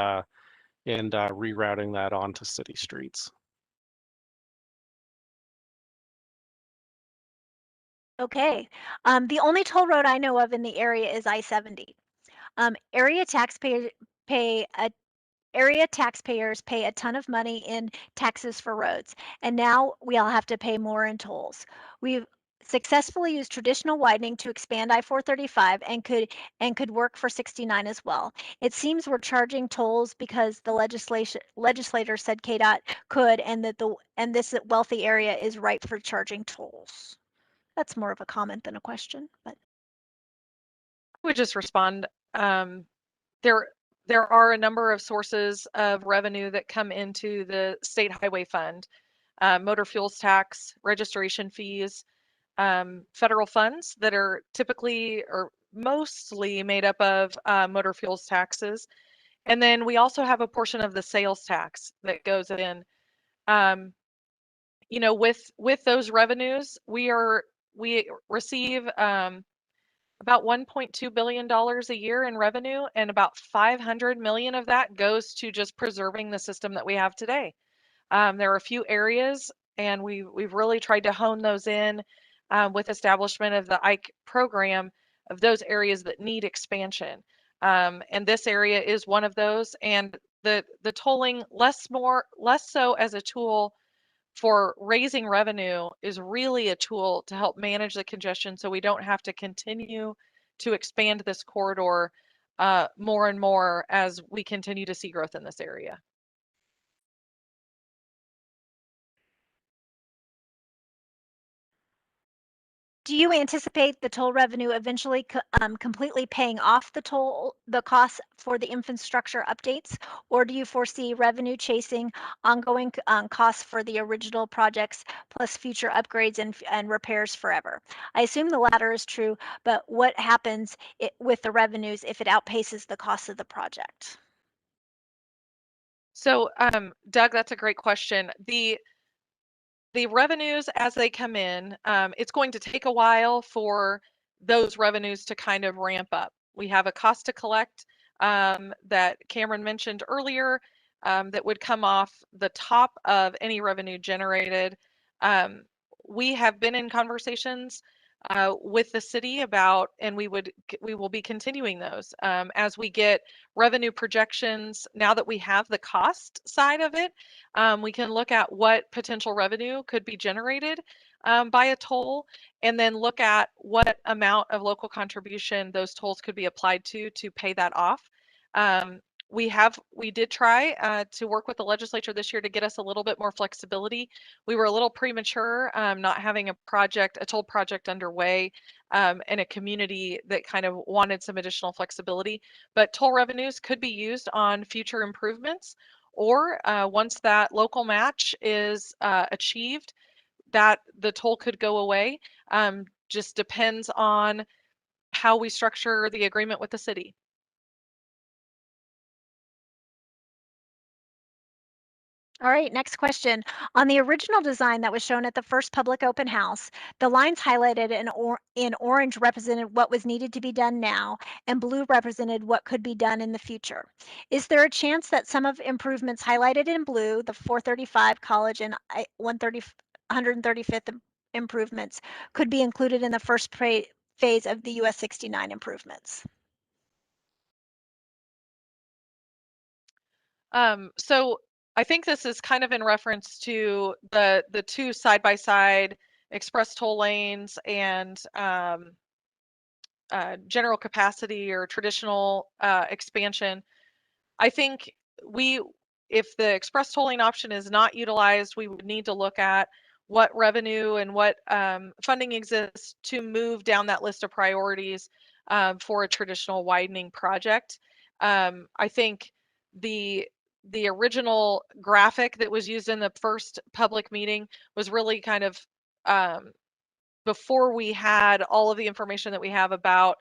rerouting that onto city streets. Okay. The only toll road I know of in the area is I-70. Area taxpayers pay a ton of money in taxes for roads, and now we all have to pay more in tolls. We've successfully used traditional widening to expand I-435 and could work for 69 as well. It seems we're charging tolls because the legislator said KDOT could, and this wealthy area is ripe for charging tolls. That's more of a comment than a question, but. I would just respond. There are a number of sources of revenue that come into the state highway fund: motor fuels tax, registration fees, federal funds that are typically or mostly made up of motor fuels taxes. And then we also have a portion of the sales tax that goes in. With those revenues, we receive about $1.2 billion a year in revenue, and about 500 million of that goes to just preserving the system that we have today. There are a few areas, and we've really tried to hone those in with establishment of the IKE program, of those areas that need expansion. And this area is one of those, and the tolling less so as a tool for raising revenue is really a tool to help manage the congestion, so we don't have to continue to expand this corridor more and more as we continue to see growth in this area. Do you anticipate the toll revenue eventually completely paying off the costs for the infrastructure updates, or do you foresee revenue chasing ongoing costs for the original projects plus future upgrades and repairs forever? I assume the latter is true, but what happens with the revenues if it outpaces the cost of the project? So, Doug, that's a great question. The revenues as they come in, it's going to take a while for those revenues to kind of ramp up. We have a cost to collect that Cameron mentioned earlier, that would come off the top of any revenue generated. We have been in conversations with the city about, and we will be continuing those as we get revenue projections. Now that we have the cost side of it, we can look at what potential revenue could be generated by a toll, and then look at what amount of local contribution those tolls could be applied to pay that off. We did try to work with the legislature this year to get us a little bit more flexibility. We were a little premature, not having a toll project underway in a community that kind of wanted some additional flexibility. But toll revenues could be used on future improvements, or once that local match is achieved, that the toll could go away. Just depends on how we structure the agreement with the city. All right, next question. On the original design that was shown at the first public open house, the lines highlighted in orange represented what was needed to be done now, and blue represented what could be done in the future. Is there a chance that some of improvements highlighted in blue, the 435 College and 135th improvements, could be included in the first phase of the US 69 improvements? So I think this is kind of in reference to the two side-by-side express toll lanes and general capacity or traditional expansion. I think if the express tolling option is not utilized, we would need to look at what revenue and what funding exists to move down that list of priorities for a traditional widening project. I think the the original graphic that was used in the first public meeting was really kind of before we had all of the information that we have about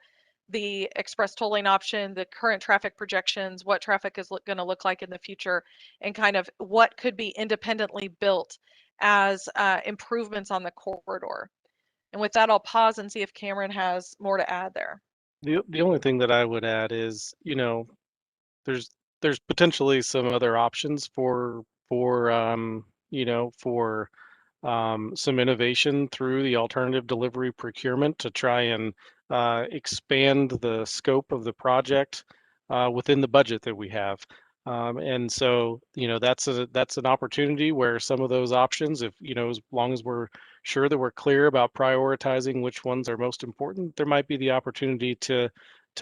the express tolling option, the current traffic projections, what traffic is going to look like in the future, and kind of what could be independently built as improvements on the corridor. And with that, I'll pause and see if Cameron has more to add there. The only thing that I would add is, there's there's potentially some other options for some innovation through the alternative delivery procurement to try and expand the scope of the project within the budget that we have. And so, that's an opportunity where some of those options, if, as long as we're sure that we're clear about prioritizing which ones are most important, there might be the opportunity to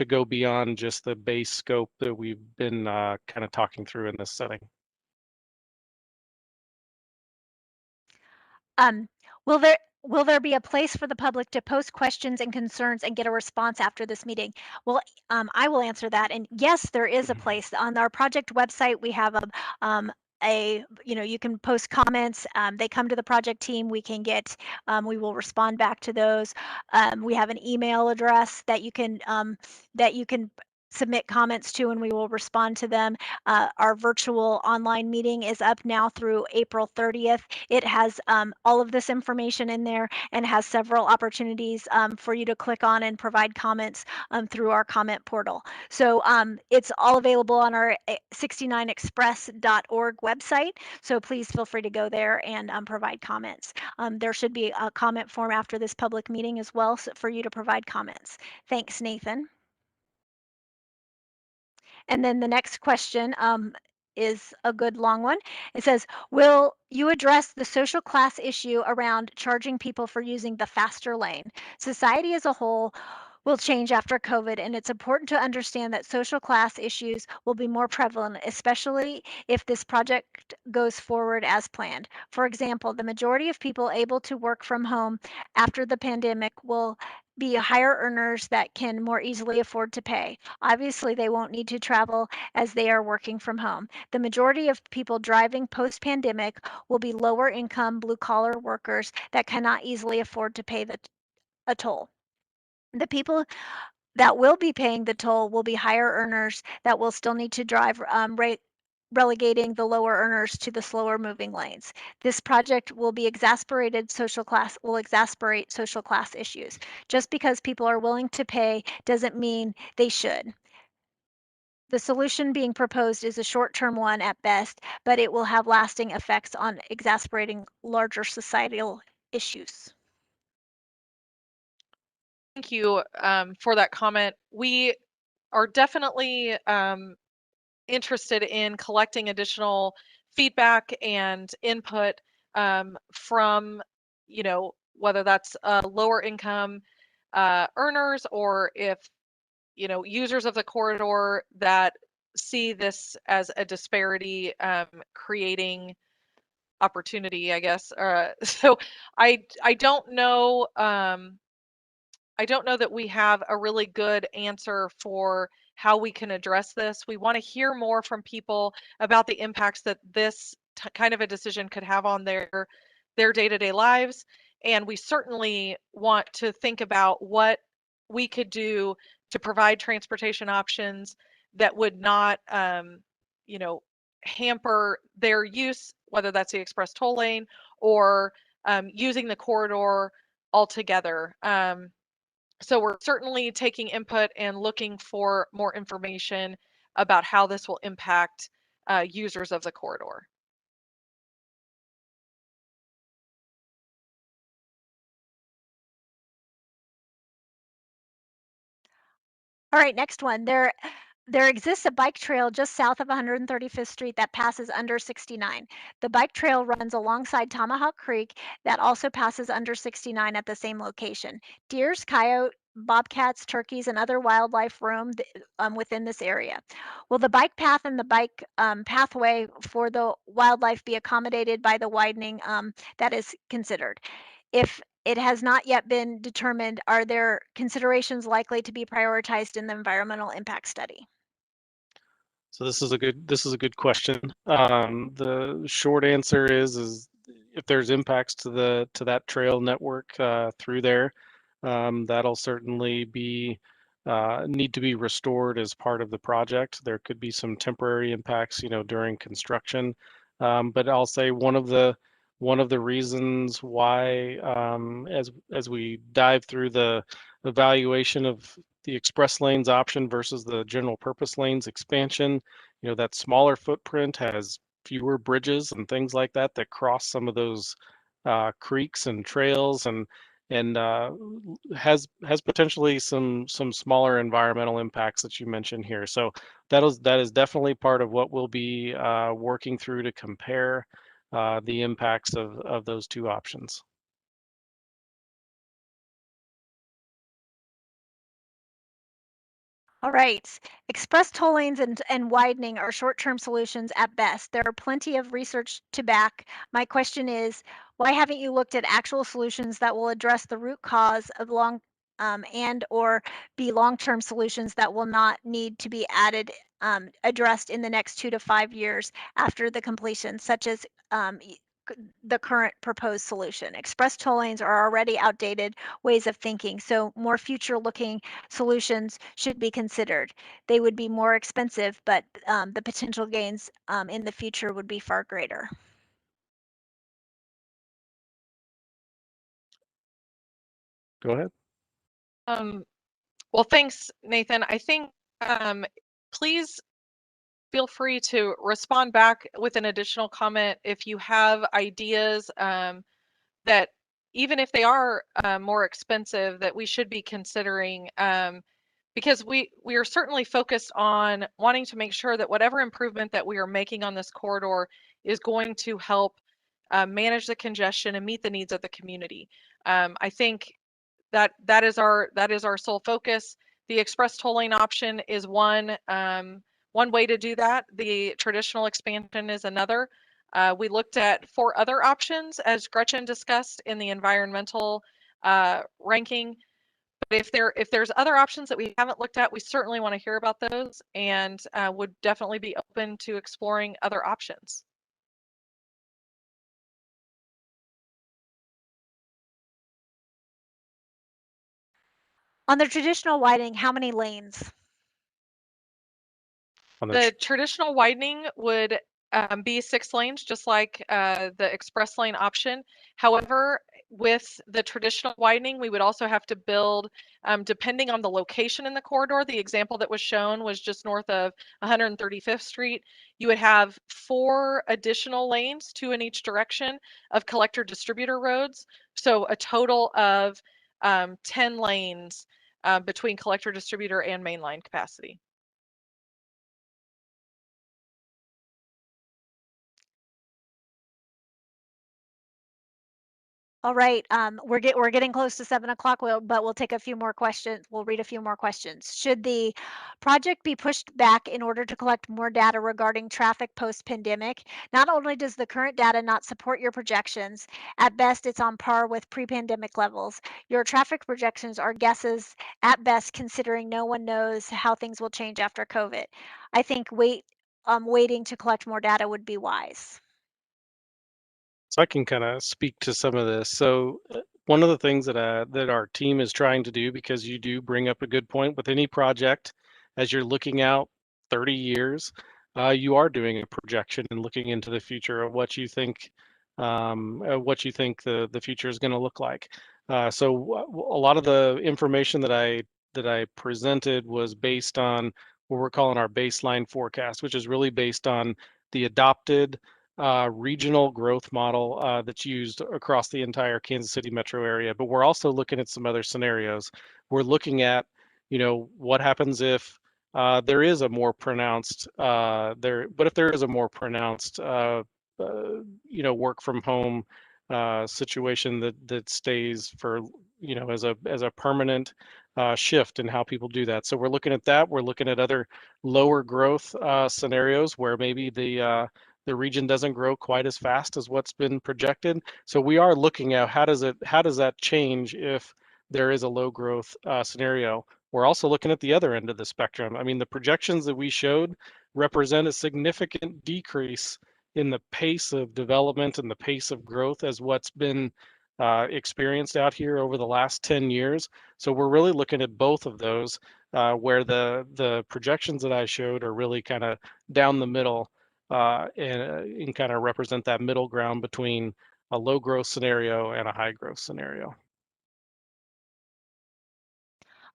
go beyond just the base scope that we've been kind of talking through in this setting. Um, will there be a place for the public to post questions and concerns and get a response after this meeting? Well, I will answer that. And yes, there is a place on our project website. We have you can post comments. They come to the project team. We will respond back to those. We have an email address that you can submit comments to, and we will respond to them. Our virtual online meeting is up now through April 30th. It has all of this information in there and has several opportunities for you to click on and provide comments through our comment portal. So it's all available on our 69express.org website. So please feel free to go there and provide comments. There should be a comment form after this public meeting as well for you to provide comments. Thanks, Nathan. And then the next question is a good long one. It says, will you address the social class issue around charging people for using the faster lane? Society as a whole will change after COVID, and it's important to understand that social class issues will be more prevalent, especially if this project goes forward as planned. For example, the majority of people able to work from home after the pandemic will be higher earners that can more easily afford to pay. Obviously, they won't need to travel as they are working from home. The majority of people driving post-pandemic will be lower income blue collar workers that cannot easily afford to pay a toll. The people that will be paying the toll will be higher earners that will still need to drive, relegating the lower earners to the slower moving lanes. This project will exasperate social class issues. Just because people are willing to pay doesn't mean they should. The solution being proposed is a short-term one at best, but it will have lasting effects on exacerbating larger societal issues. Thank you for that comment. We are definitely interested in collecting additional feedback and input from, whether that's lower income earners or if, users of the corridor that see this as a disparity creating opportunity, I guess. So I don't know. I don't know that we have a really good answer for how we can address this. We want to hear more from people about the impacts that this kind of a decision could have on their day-to-day lives, and we certainly want to think about what we could do to provide transportation options that would not, you know, hamper their use, whether that's the express toll lane or using the corridor altogether. So we're certainly taking input and looking for more information about how this will impact users of the corridor. All right, next one. There exists a bike trail just south of 135th Street that passes under 69. The bike trail runs alongside Tomahawk Creek that also passes under 69 at the same location. Deers, coyote, bobcats, turkeys, and other wildlife roam within this area. Will the bike path and the bike pathway for the wildlife be accommodated by the widening that is considered? If it has not yet been determined, are there considerations likely to be prioritized in the environmental impact study? So this is a good question. The short answer is if there's impacts to that trail network through there, that'll certainly be need to be restored as part of the project. There could be some temporary impacts, during construction. But I'll say one of the reasons why, as we dive through the evaluation of the express lanes option versus the general purpose lanes expansion, that smaller footprint has fewer bridges and things like that that cross some of those creeks and trails, and has potentially some smaller environmental impacts that you mentioned here. So that is definitely part of what we'll be working through to compare the impacts of those two options. All right. Express toll lanes and widening are short-term solutions at best. There are plenty of research to back. My question is, why haven't you looked at actual solutions that will address the root cause of and or be long-term solutions that will not need to be addressed in the next 2 to 5 years after the completion, such as the current proposed solution? Express toll lanes are already outdated ways of thinking, so more future-looking solutions should be considered. They would be more expensive, but the potential gains in the future would be far greater. Go ahead. Well, thanks, Nathan. I think please feel free to respond back with an additional comment if you have ideas that, even if they are more expensive, that we should be considering, because we are certainly focused on wanting to make sure that whatever improvement that we are making on this corridor is going to help manage the congestion and meet the needs of the community. I think that is our sole focus. The express tolling option is one way to do that. The traditional expansion is another. We looked at 4 other options, as Gretchen discussed in the environmental ranking. But if there's other options that we haven't looked at, we certainly want to hear about those, and would definitely be open to exploring other options. On the traditional widening, how many lanes? The traditional widening would be 6 lanes, just like the express lane option. However, with the traditional widening, we would also have to build, depending on the location in the corridor. The example that was shown was just north of 135th Street. You would have 4 additional lanes, 2 in each direction, of collector distributor roads. So a total of 10 lanes between collector distributor and mainline capacity. All right, we're getting close to 7 o'clock, but we'll take a few more questions. We'll read a few more questions. Should the project be pushed back in order to collect more data regarding traffic post-pandemic? Not only does the current data not support your projections, at best it's on par with pre-pandemic levels. Your traffic projections are guesses at best, considering no one knows how things will change after COVID. I think waiting to collect more data would be wise. So I can kind of speak to some of this. So one of the things that our team is trying to do, because you do bring up a good point with any project, as you're looking out 30 years, you are doing a projection and looking into the future of what you think the future is going to look like. So a lot of the information that I presented was based on what we're calling our baseline forecast, which is really based on the adopted regional growth model that's used across the entire Kansas City metro area. But we're also looking at some other scenarios. We're looking at, what happens if there is a more pronounced but if there is a more pronounced work from home situation that stays for as a permanent shift in how people do that. So we're looking at that. We're looking at other lower growth scenarios where maybe the region doesn't grow quite as fast as what's been projected. So we are looking at how does that change if there is a low growth scenario. We're also looking at the other end of the spectrum. I mean, the projections that we showed represent a significant decrease in the pace of development and the pace of growth as what's been experienced out here over the last 10 years. So we're really looking at both of those, where the projections that I showed are really kind of down the middle and kind of represent that middle ground between a low growth scenario and a high growth scenario.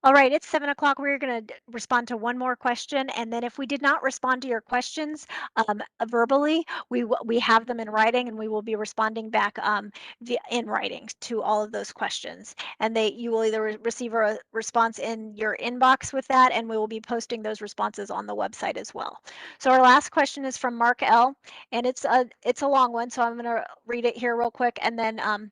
All right, it's 7 o'clock. We're going to respond to one more question, and then if we did not respond to your questions verbally, we have them in writing, and we will be responding back in writing to all of those questions. And you will either receive a response in your inbox with that, and we will be posting those responses on the website as well. So our last question is from Mark L, and it's a long one, so I'm going to read it here real quick, and then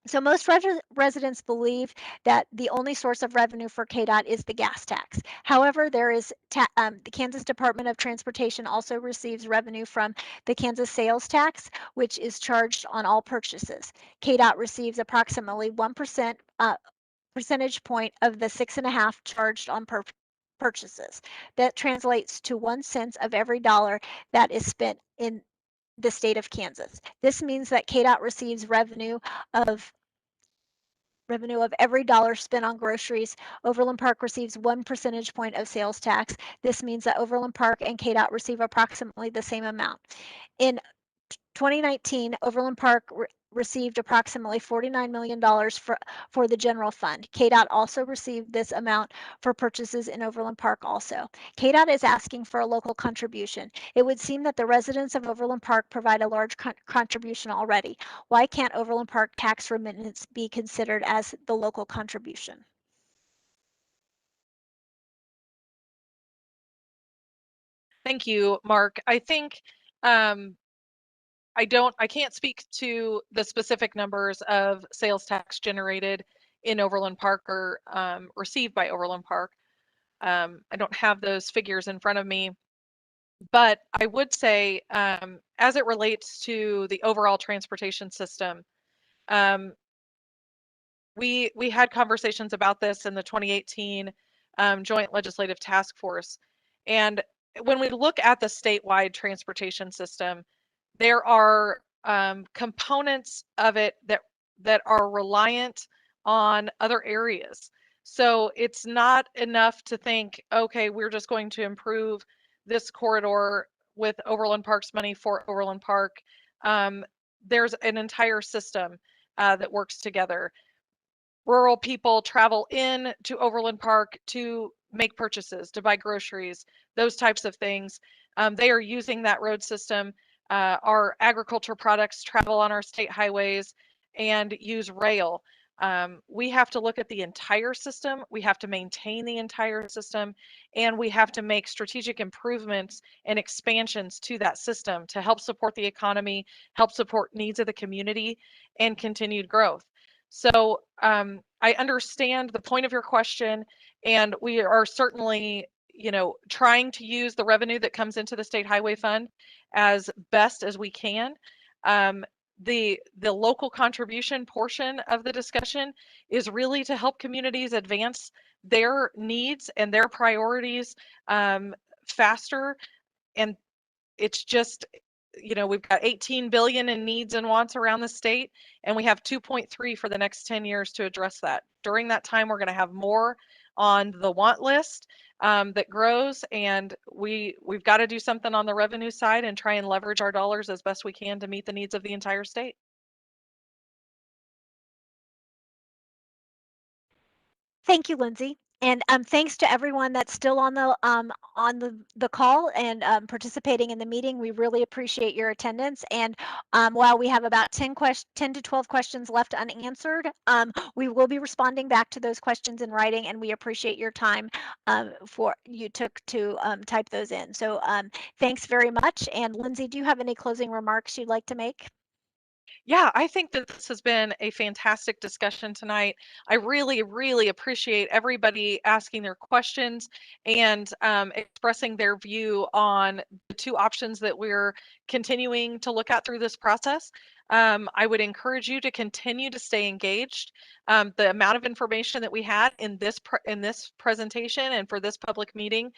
so most residents believe that the only source of revenue for KDOT is the gas tax. However, the Kansas Department of Transportation also receives revenue from the Kansas sales tax, which is charged on all purchases. KDOT receives approximately 1% percentage point of the 6.5 charged on purchases. That translates to 1 cent of every dollar that is spent in the state of Kansas. This means that KDOT receives revenue of every dollar spent on groceries. Overland Park receives 1 percentage point of sales tax. This means that Overland Park and KDOT receive approximately the same amount. In 2019, Overland Park received approximately $49 million for the general fund. KDOT also received this amount for purchases in Overland Park also. KDOT is asking for a local contribution. It would seem that the residents of Overland Park provide a large contribution already. Why can't Overland Park tax remittance be considered as the local contribution? Thank you, Mark. I think I can't speak to the specific numbers of sales tax generated in Overland Park or received by Overland Park. I don't have those figures in front of me, but I would say as it relates to the overall transportation system, we had conversations about this in the 2018 Joint Legislative Task Force. And when we look at the statewide transportation system, there are components of it that are reliant on other areas. So it's not enough to think, okay, we're just going to improve this corridor with Overland Park's money for Overland Park. There's an entire system that works together. Rural people travel in to Overland Park to make purchases, to buy groceries, those types of things. They are using that road system. Our agriculture products travel on our state highways and use rail. We have to look at the entire system. We have to maintain the entire system, and we have to make strategic improvements and expansions to that system to help support the economy, help support needs of the community, and continued growth. So I understand the point of your question, and we are certainly, trying to use the revenue that comes into the state highway fund as best as we can. The local contribution portion of the discussion is really to help communities advance their needs and their priorities faster. And it's just, we've got 18 billion in needs and wants around the state, and we have 2.3 for the next 10 years to address that. During that time, we're going to have more on the want list that grows, and we've got to do something on the revenue side and try and leverage our dollars as best we can to meet the needs of the entire state. Thank you, Lindsay. And thanks to everyone that's still on the call and participating in the meeting. We really appreciate your attendance. And while we have about 10 to 12 questions left unanswered, we will be responding back to those questions in writing, and we appreciate your time for you took to type those in. So thanks very much. And Lindsay, do you have any closing remarks you'd like to make? Yeah, I think that this has been a fantastic discussion tonight. I really, really appreciate everybody asking their questions and expressing their view on the two options that we're continuing to look at through this process. I would encourage you to continue to stay engaged. The amount of information that we had in this presentation and for this public meeting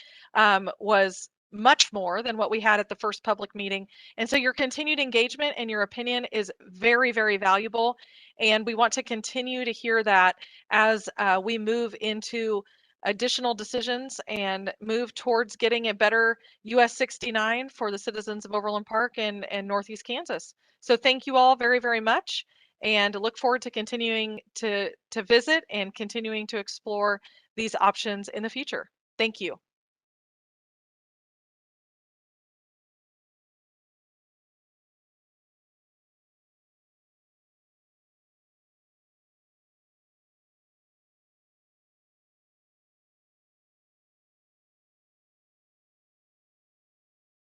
was much more than what we had at the first public meeting. And so your continued engagement and your opinion is very, very valuable. And we want to continue to hear that as we move into additional decisions and move towards getting a better US 69 for the citizens of Overland Park and Northeast Kansas. So thank you all very, very much, and look forward to continuing to visit and continuing to explore these options in the future. Thank you.